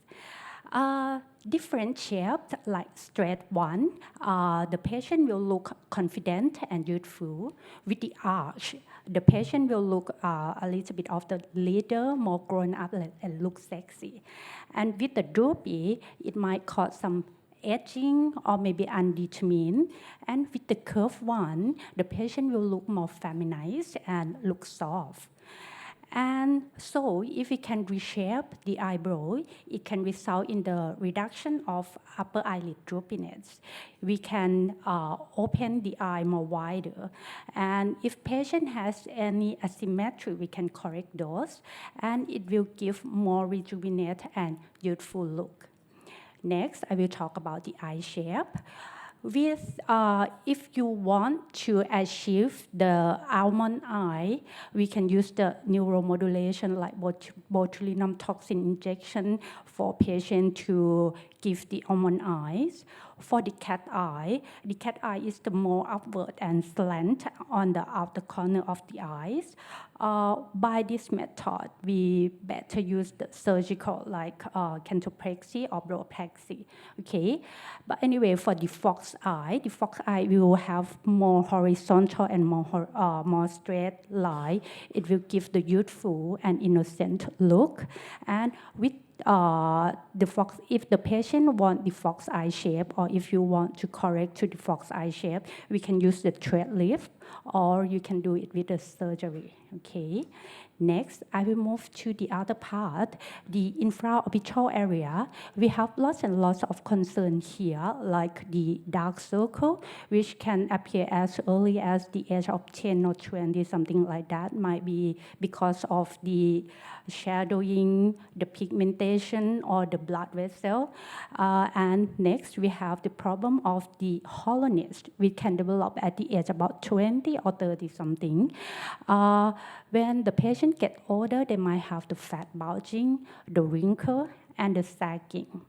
Different shapes, like straight one, the patient will look confident and youthful. With the arch, the patient will look a little bit of the leader, more grown up and look sexy. And with the droopy, it might cause some aging or maybe undetermined. And with the curved one, the patient will look more feminized and look soft. And so if we can reshape the eyebrow, it can result in the reduction of upper eyelid droopiness. We can open the eye more wider. And if patient has any asymmetry, we can correct those, and it will give more rejuvenated and youthful look. Next, I will talk about the eye shape. If you want to achieve the almond eye, we can use the neuromodulation like botulinum toxin injection for patients to give the almond eyes. For the cat eye is the more upward and slant on the outer corner of the eyes. By this method, we better use the surgical like canthopexy or blowplexy. Okay, but anyway, for the fox eye will have more horizontal and more straight line. It will give the youthful and innocent look, and with the fox, if the patient want the fox eye shape, or if you want to correct to the fox eye shape, we can use the thread lift, or you can do it with the surgery. Okay. Next, I will move to the other part, the infraorbital area. We have lots and lots of concern here, like the dark circle, which can appear as early as the age of 10 or 20, something like that. Might be because of the shadowing, the pigmentation, or the blood vessel. And next, we have the problem of the hollowness, which can develop at the age about 20 or 30 something. When the patient get older, they might have the fat bulging, the wrinkle, and the sagging.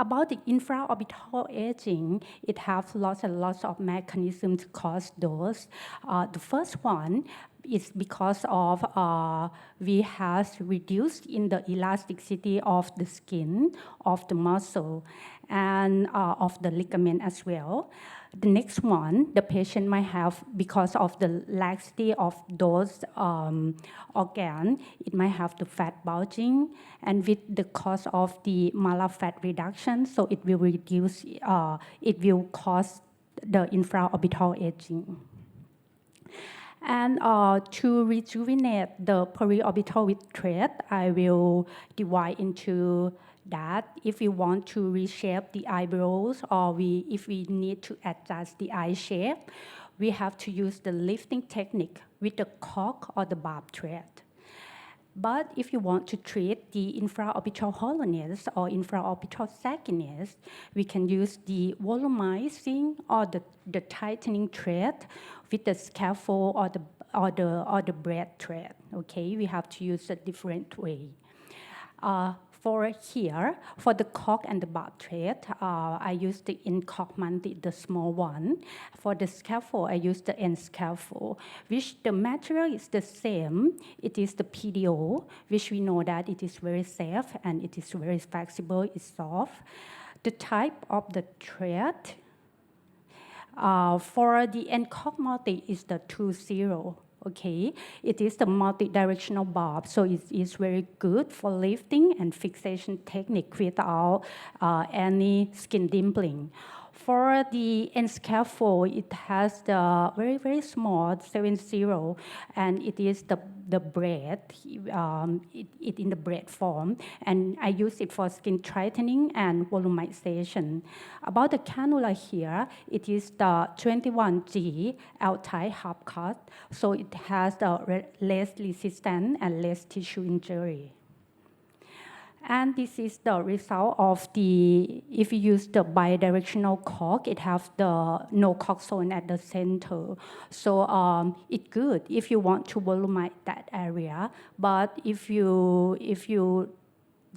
About the infraorbital aging, it has lots and lots of mechanisms to cause those. The first one is because of we have reduced in the elasticity of the skin, of the muscle, and of the ligament as well. The next one, the patient might have, because of the laxity of those organs, it might have the fat bulging, and with the cause of the malar fat reduction, so it will reduce, it will cause the infraorbital aging. And to rejuvenate the periorbital with thread, I will divide into that. If we want to reshape the eyebrows, or if we need to adjust the eye shape, we have to use the lifting technique with the cork or the barb thread. But if you want to treat the infraorbital hollowness or infraorbital sagginess, we can use the volumizing or the tightening thread with the scaffold or the braid thread. Okay, we have to use a different way. For here, for the cork and the barb thread, I use the IMCAS multi, the small one. For the scaffold, I use the end scaffold, which the material is the same. It is the PDO, which we know that it is very safe and it is very flexible, it's soft. The type of the thread, for the IMCAS multi is the 2-0. Okay, it is the multi-directional barb, so it is very good for lifting and fixation technique without any skin dimpling. For the end scaffold, it has the very, very small 7-0, and it is the braid, it in the braid form, and I use it for skin tightening and volumization. About the cannula here, it is the 21G L-type half cut, so it has the less resistance and less tissue injury. And this is the result of if you use the bidirectional cork, it has the no cork zone at the center. So it's good if you want to volumize that area. But if you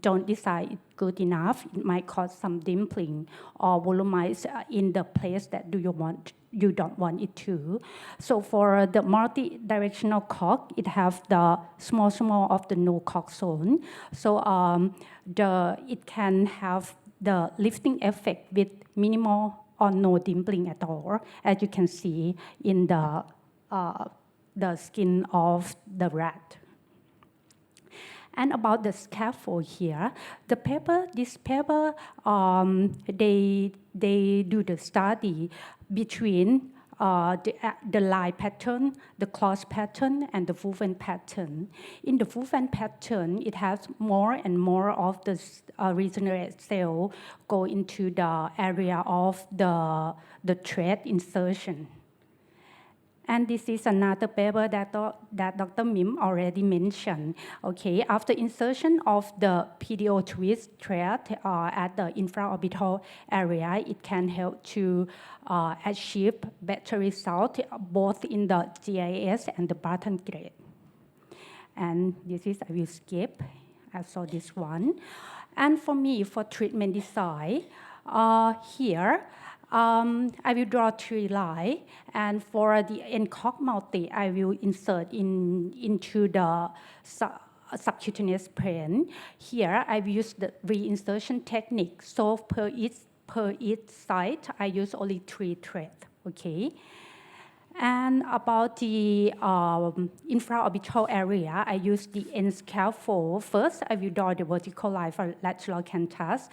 don't decide it's good enough, it might cause some dimpling or volumize in the place that you don't want it to. So for the multi-directional cork, it has the small of the no cork zone. So it can have the lifting effect with minimal or no dimpling at all, as you can see in the skin of the rat. And about the scaffold here, this paper, they do the study between the line pattern, the cross pattern, and the woven pattern. In the woven pattern, it has more and more of the regenerated cell go into the area of the thread insertion. And this is another paper that Dr. Mim already mentioned. Okay, after insertion of the PDO twist thread at the infraorbital area, it can help to achieve better results both in the GIS and the button grade. And this is, I will skip. I saw this one. And for me, for treatment design, here, I will draw 3 lines, and for the IMCAS multi, I will insert into the subcutaneous plane. Here, I will use the reinsertion technique. So per each site, I use only 3 threads. Okay. And about the infraorbital area, I use the end scaffold. First, I will draw the vertical line for lateral canthus.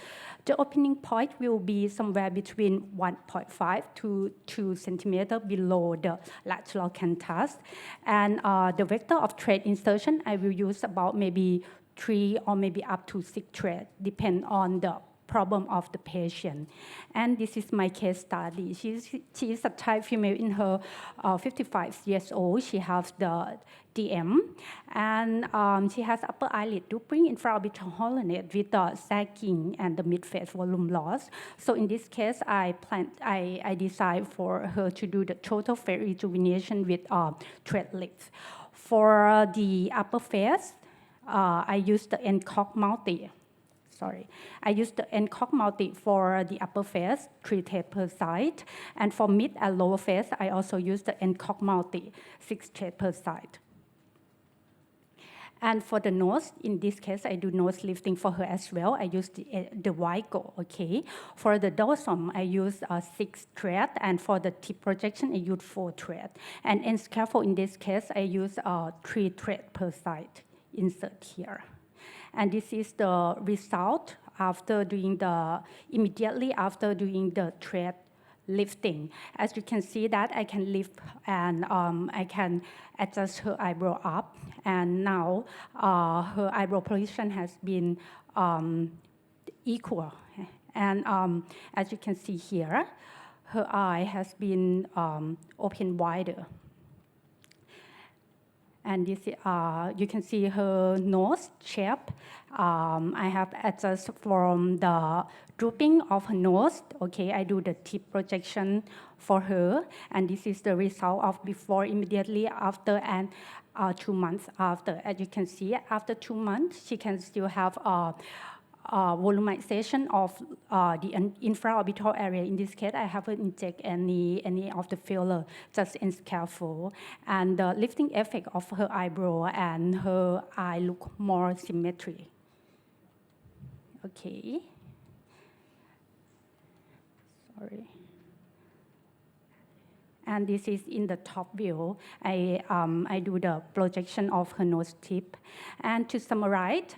The opening point will be somewhere between 1.5 to 2 centimeters below the lateral canthus. And the vector of thread insertion, I will use about maybe 3 or maybe up to 6 threads, depend on the problem of the patient. And this is my case study. She is a Thai female in her 55 years old. She has the DM, and she has upper eyelid drooping, infraorbital hollowness with the sagging and the mid-face volume loss. So in this case, I decided for her to do the total face rejuvenation with thread lift. For the upper face, I used the IMCAS multi. I used the IMCAS multi for the upper face, 3 threads per side. And for mid and lower face, I also used the IMCAS multi, 6 threads per side. And for the nose, in this case, I do nose lifting for her as well. I use the Vigo, okay. For the dorsum, I use 6 threads, and for the tip projection, I use 4 threads. And in scaffold, in this case, I use 3 threads per side, insert here. And this is the result immediately after doing the thread lifting. As you can see that I can lift and I can adjust her eyebrow up. And now her eyebrow position has been equal. And as you can see here, her eye has been opened wider. And this, you can see her nose shape. I have adjusted from the drooping of her nose. Okay, I do the tip projection for her, and this is the result of before, immediately after, and 2 months after. As you can see, after 2 months, she can still have volumization of the infraorbital area. In this case, I haven't injected any of the filler, just in scaffold. And the lifting effect of her eyebrow and her eye look more symmetry. Okay. Sorry. And this is in the top view. I do the projection of her nose tip. And to summarize,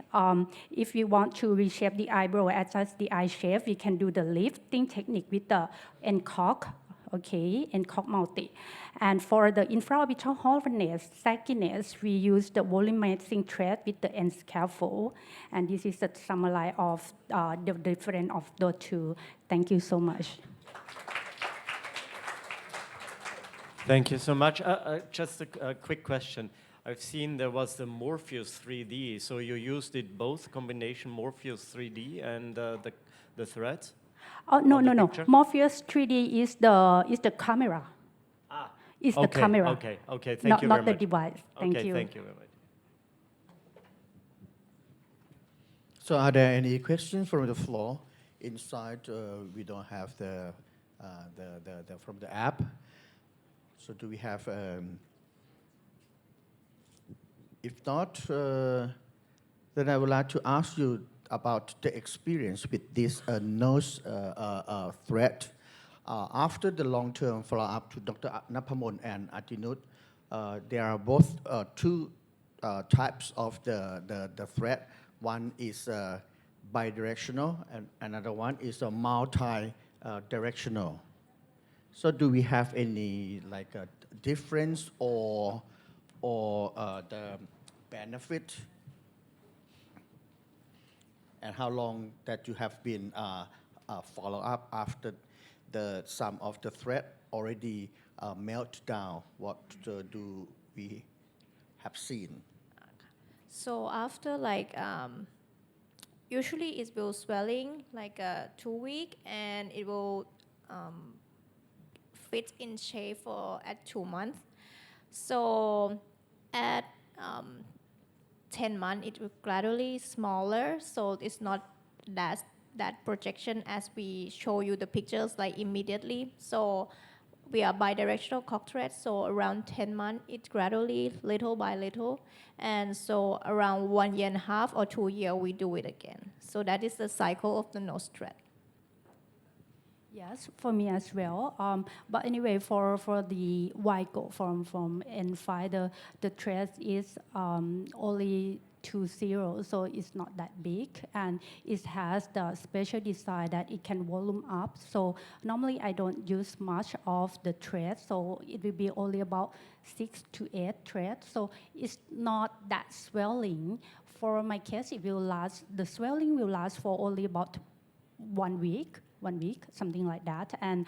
if you want to reshape the eyebrow, adjust the eye shape, we can do the lifting technique with the NCOG, okay, NCOG multi. And for the infraorbital hollowness, sagginess, we use the volumizing thread with the end scaffold. And this is a summary of the difference of the two. Thank you so much. Thank you so much. Just a quick question. I've seen there was the Morpheus 3D, so you used it both combination Morpheus 3D and the threads? Oh, no, on the no, no. picture? Morpheus 3D is the camera. It's the Okay, camera. okay, thank not, you not very the much. device. Thank Okay, you. thank you very much. So are there any questions from the floor? Inside, we don't have the from the app. So do we have, if not, then I would like to ask you about the experience with this nose thread. After the long-term follow-up to Dr. Napamon and Atinut, there are both two types of the thread. One is bidirectional, and another one is a multi-directional. So do we have any like a difference or the benefit? And how long that you have been follow up after some of the thread already melt down? What do we have seen? So after like, usually it will swelling like 2 weeks, and it will fit in shape for at 2 months. So at 10 months, it will gradually smaller. So it's not that projection as we show you the pictures like immediately. So we are bidirectional cock thread. So around 10 months, it gradually, little by little. And so around 1.5 years or 2 years, we do it again. So that is the cycle of the nose thread. Yes, for me as well. But anyway, for the white gold from N5, the thread is only 2.0, so it's not that big, and it has the special design that it can volume up. So normally I don't use much of the thread, so it will be only about 6 to 8 threads. So it's not that swelling. For my case, it will last. The swelling will last for only about 1 week, something like that. And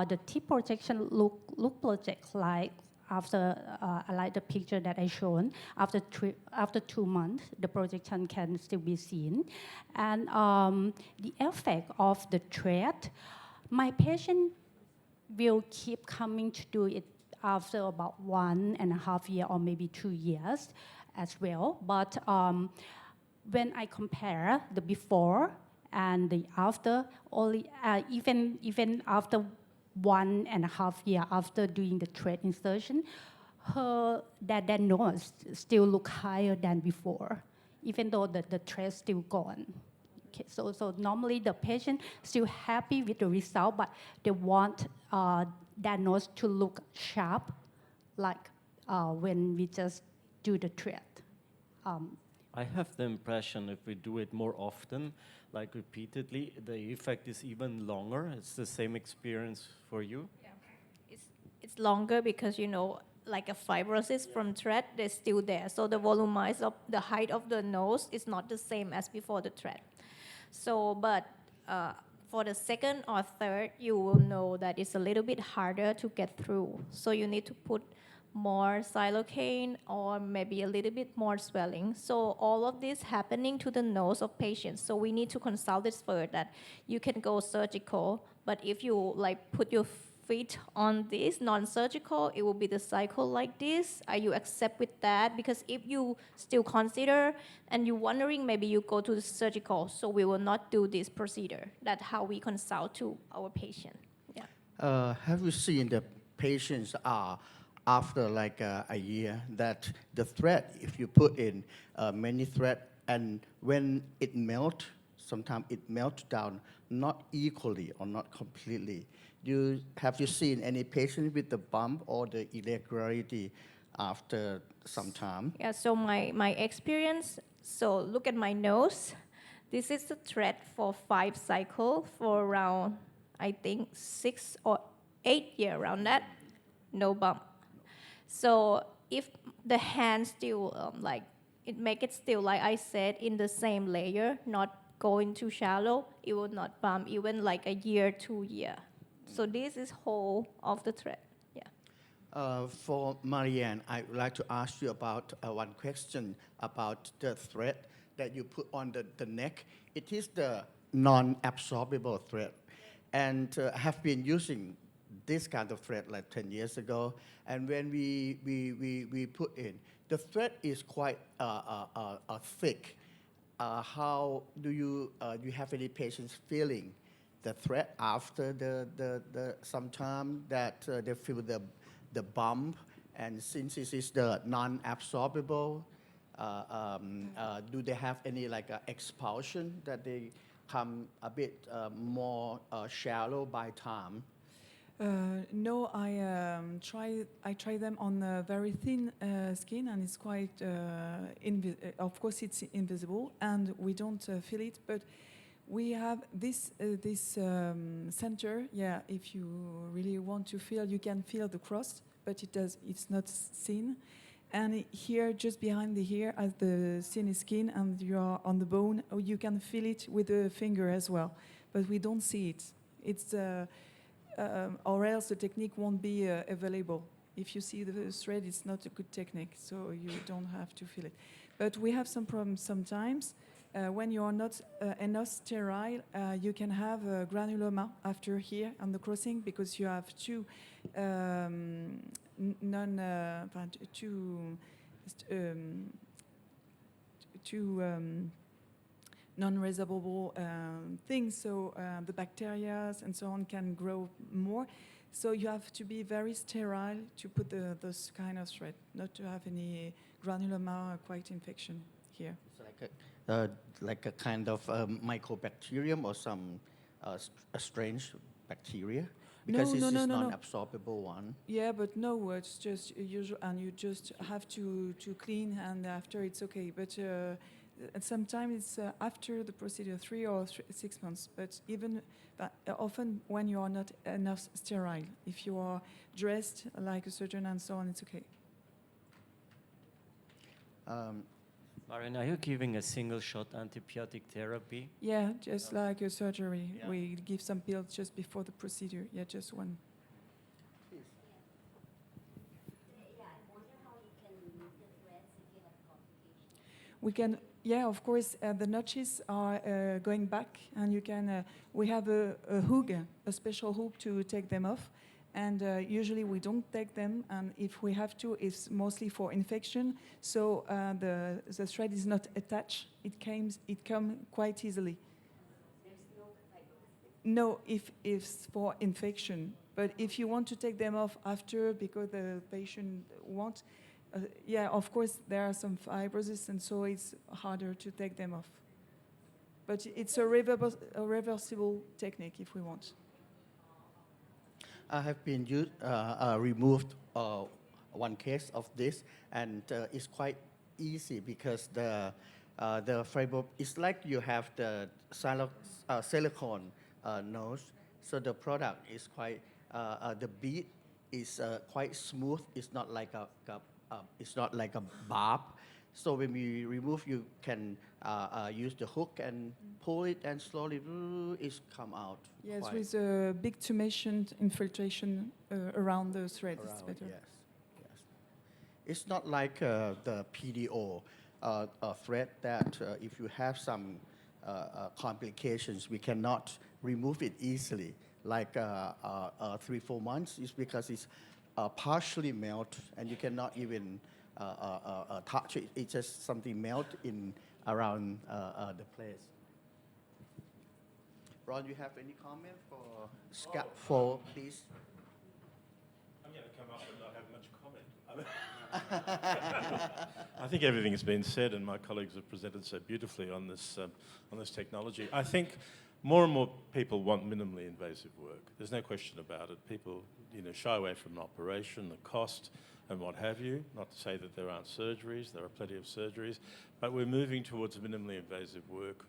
the tip projection look project like after, I like the picture that I shown, after 2 months, the projection can still be seen. And the effect of the thread, my patient will keep coming to do it after about 1.5 years or maybe 2 years as well. But when I compare the before and the after, only even after 1.5 years after doing the thread insertion, that nose still look higher than before, even though the thread still gone. Okay, so normally the patient still happy with the result, but they want that nose to look sharp, like when we just do the thread. I have the impression if we do it more often, like repeatedly, the effect is even longer. It's the same experience for you? Yeah. It's longer because, you know, like a fibrosis from thread, they're still there. So the volumize of the height of the nose is not the same as before the thread. So, but for the second or third, you will know that it's a little bit harder to get through. So you need to put more silocaine or maybe a little bit more swelling. So all of this happening to the nose of patients. So we need to consult this first that you can go surgical, but if you like put your feet on this non-surgical, it will be the cycle like this. Are you accept with that? Because if you still consider and you're wondering, maybe you go to the surgical, so we will not do this procedure. That's how we consult to our patient. Yeah. Have you seen the patients are after like a year that the thread, if you put in many thread, and when it melt, sometimes it melts down not equally or not completely. Have you seen any patient with the bump or the irregularity after some time? Yeah, so my experience, so look at my nose. This is the thread for 5 cycle for around, I think, 6 or 8 year around that, no bump. So if the hand still like, it make it still, like I said, in the same layer, not going too shallow, it will not bump even like a year, 2 year. So this is whole of the thread, yeah. For Marianne, I would like to ask you about one question about the thread that you put on the neck. It is the non-absorbable thread, and have been using this kind of thread like 10 years ago. And when we put in, the thread is quite thick. How do you have any patients feeling the thread after the sometime that they feel the bump, and since this is the non-absorbable, do they have any like expulsion that they come a bit more shallow by time? No, I try them on a very thin skin, and it's quite, of course it's invisible and we don't feel it, but we have this center, yeah, if you really want to feel, you can feel the crust, but it's not seen. And here, just behind the ear, as the thin skin and you are on the bone, you can feel it with the finger as well, but we don't see it. It's or else the technique won't be available. If you see the thread, it's not a good technique, so you don't have to feel it. But we have some problems sometimes. When you are not enough sterile, you can have a granuloma after here on the crossing, because you have two non-resorbable things, so the bacteria and so on can grow more. So you have to be very sterile to put those kind of thread, not to have any granuloma or quite infection here. It's like a kind of mycobacterium or some a strange bacteria? Because it's non-absorbable one. Yeah, but no, it's just usual, and you just have to clean, and after it's okay. But sometimes it's after the procedure, 3 or 6 months. But even often when you are not enough sterile, if you are dressed like a surgeon and so on, it's okay. Marianne, are you giving a single shot antibiotic therapy? Yeah, just like a surgery. Yeah. We give some pills just before the procedure. Yeah, just one. We can, yeah, of course, the notches are going back, and you can, we have a hook, a special hook to take them off, and usually we don't take them, and if we have to, it's mostly for infection, so the thread is not attached, it comes quite easily. No, if it's for infection, but if you want to take them off after because the patient wants, yeah, of course, there are some fibrosis, and so it's harder to take them off. But it's a reversible technique if we want. I have been removed one case of this, and it's quite easy because the fibro, it's like you have the silicone nose, so the product is quite, the bead is quite smooth. It's not like a barb. So when we remove, you can use the hook and pull it, and slowly it's come out. Yes, with a big tumescent infiltration around the thread, it's better. Yes, yes. It's not like the PDO thread that if you have some complications, we cannot remove it easily, like 3-4 months. It's because it's partially melt and you cannot even touch it. It's just something melt in around the place. Ron, you have any comment for this? I'm going to come up and not have much comment. I think everything has been said, and my colleagues have presented so beautifully on this technology. I think more and more people want minimally invasive work. There's no question about it. People, shy away from an operation, the cost, and what have you. Not to say that there aren't surgeries. There are plenty of surgeries, but we're moving towards minimally invasive work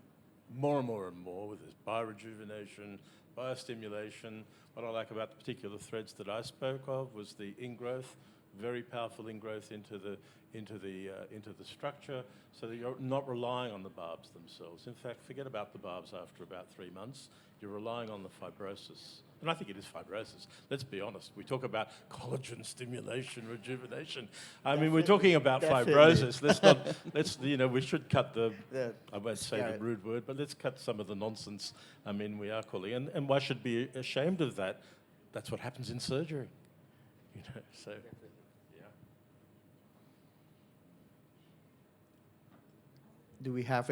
more and more and more with this biorejuvenation, biostimulation. What I like about the particular threads that I spoke of was the ingrowth, very powerful ingrowth into the structure, so that you're not relying on the barbs themselves. In fact, forget about the barbs after about 3 months. You're relying on the fibrosis. And I think it is fibrosis. Let's be honest. We talk about collagen stimulation, rejuvenation. I mean, we're talking about fibrosis. We should cut I won't say the rude word, but let's cut some of the nonsense. I mean, we are calling. And why should be ashamed of that? That's what happens in surgery. So, yeah. Do we have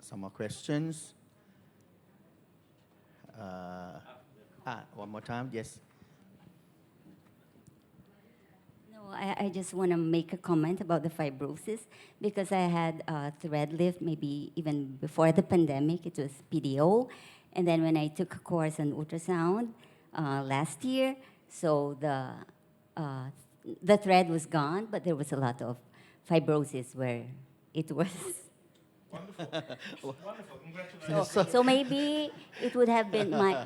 some more questions? One more time, yes. No, I just want to make a comment about the fibrosis because I had thread lift maybe even before the pandemic. It was PDO. And then when I took a course on ultrasound last year, so the thread was gone, but there was a lot of fibrosis where it was. Wonderful. Wonderful. Congratulations. So maybe it would have been my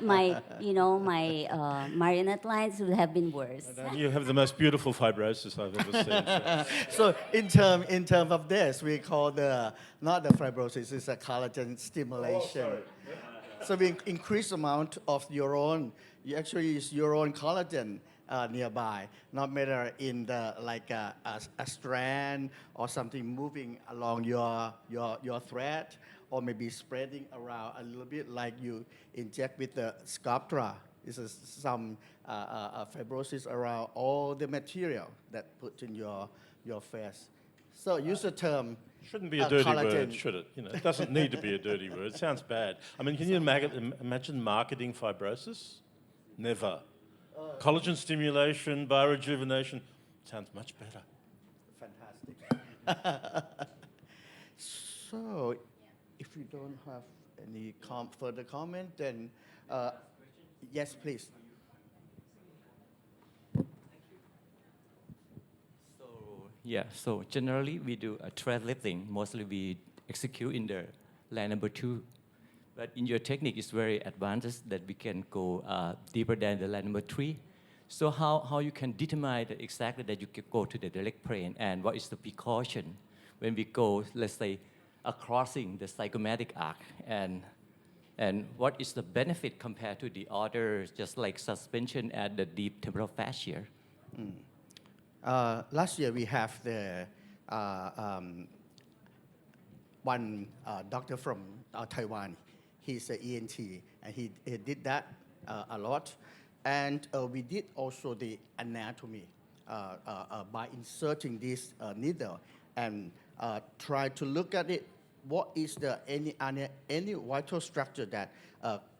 marionette lines would have been worse. You have the most beautiful fibrosis I've ever seen. So in term of this, we call not the fibrosis, it's a collagen stimulation. So we increase amount of your own, it's your own collagen nearby, not matter in like a strand or something moving along your thread, or maybe spreading around a little bit like you inject with the Sculptra. This is some fibrosis around all the material that put in your face. So use the term. Shouldn't be a dirty collagen. word, should it? It doesn't need to be a dirty word. It sounds bad. I mean, can you imagine marketing fibrosis? Never. Collagen stimulation, biorejuvenation, sounds much better. Fantastic. So, if you don't have any further comment, then yes, please. So generally we do a thread lifting. Mostly we execute in the line number 2. But in your technique, it's very advanced that we can go deeper than the line number 3. So how you can determine that exactly that you can go to the direct plane, and what is the precaution when we go, let's say, crossing the zygomatic arc, and what is the benefit compared to the other, just like suspension at the deep temporal fascia? Last year we have the one doctor from Taiwan. He's an ENT, and he did that a lot. And we did also the anatomy by inserting this needle and try to look at it. What is any vital structure that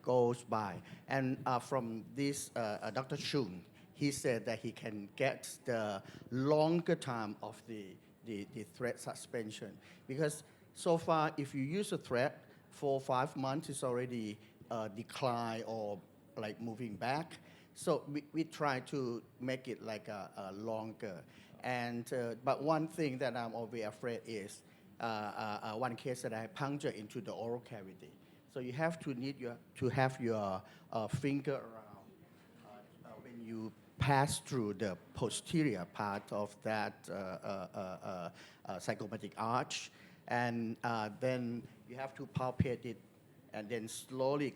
goes by? And from this Dr. Chun, he said that he can get the longer time of the thread suspension, because so far if you use a thread for 5 months, it's already decline or like moving back. So we try to make it like a longer. And but one thing that I'm always afraid is one case that I puncture into the oral cavity. So you have to have your finger around when you pass through the posterior part of that zygomatic arch, and then you have to palpate it, and then slowly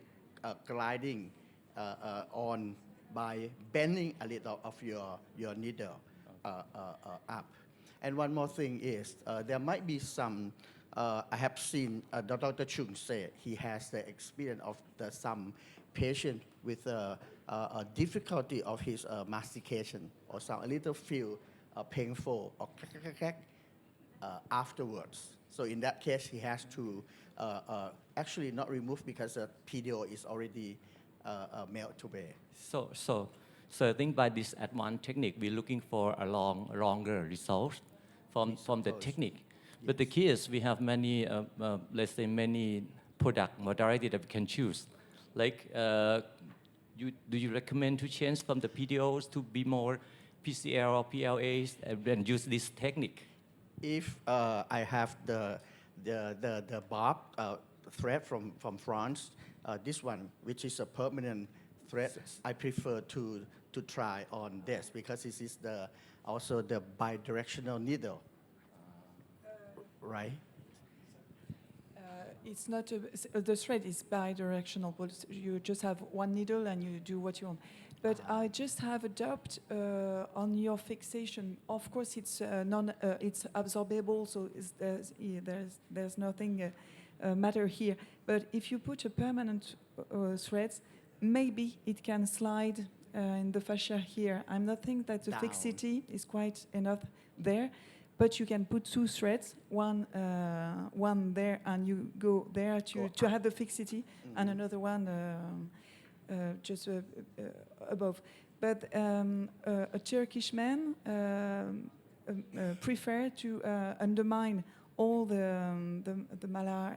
gliding on by bending a little of your needle up. And one more thing is, there might be some, I have seen Dr. Chung say he has the experience of some patient with a difficulty of his mastication or some a little feel painful or afterwards. So in that case, he has to actually not remove because the PDO is already melt away. So I think by this advanced technique, we're looking for a longer result from the technique. But the key is we have many, let's say, many product modality that we can choose. Like, do you recommend to change from the PDOs to be more PCR or PLAs and use this technique? If I have the barb thread from France, this one, which is a permanent thread, I prefer to try on this because this is also the bidirectional needle, right? It's not the thread is bidirectional, but you just have one needle and you do what you want. But I just have a doubt on your fixation. Of course, it's it's absorbable, so there's nothing matter here. But if you put a permanent threads, maybe it can slide in the fascia here. I'm not thinking that the fixity is quite enough there. But you can put two threads, one there, and you go there to have the fixity, and another one just above. But a Turkish man prefer to undermine all the malar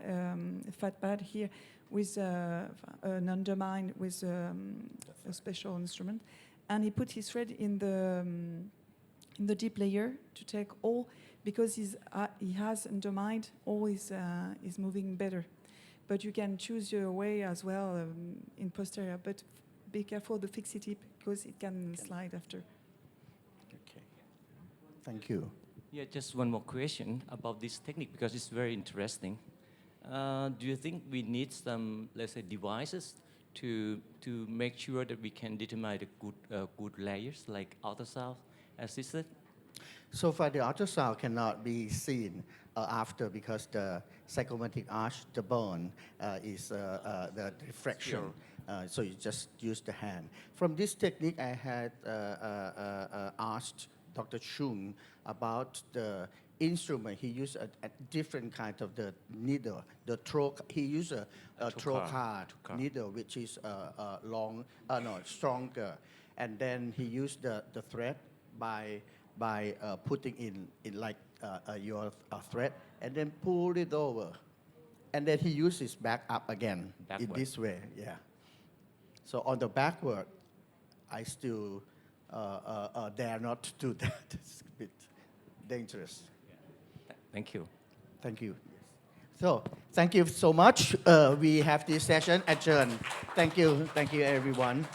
fat pad here with an undermine with a special instrument, and he put his thread in the deep layer to take all, because he has undermined all is moving better. But you can choose your way as well in posterior, but be careful the fixity because it can slide after. Okay, thank you. Yeah, just one more question about this technique because it's very interesting. Do you think we need some, let's say, devices to make sure that we can determine the good layers like ultrasound assisted? So far, the ultrasound cannot be seen after because the zygomatic arch, the bone, is the refraction. So you just use the hand. From this technique, I had asked Dr. Chung about the instrument. He used a different kind of the needle. He used a trocar needle, which is stronger. And then he used the thread by putting in like your thread and then pull it over. And then he uses back up again in this way, yeah. So on the backward, I still dare not to do that. It's a bit dangerous. Yeah. Thank you. Thank you. So thank you so much. We have this session adjourned. Thank you everyone.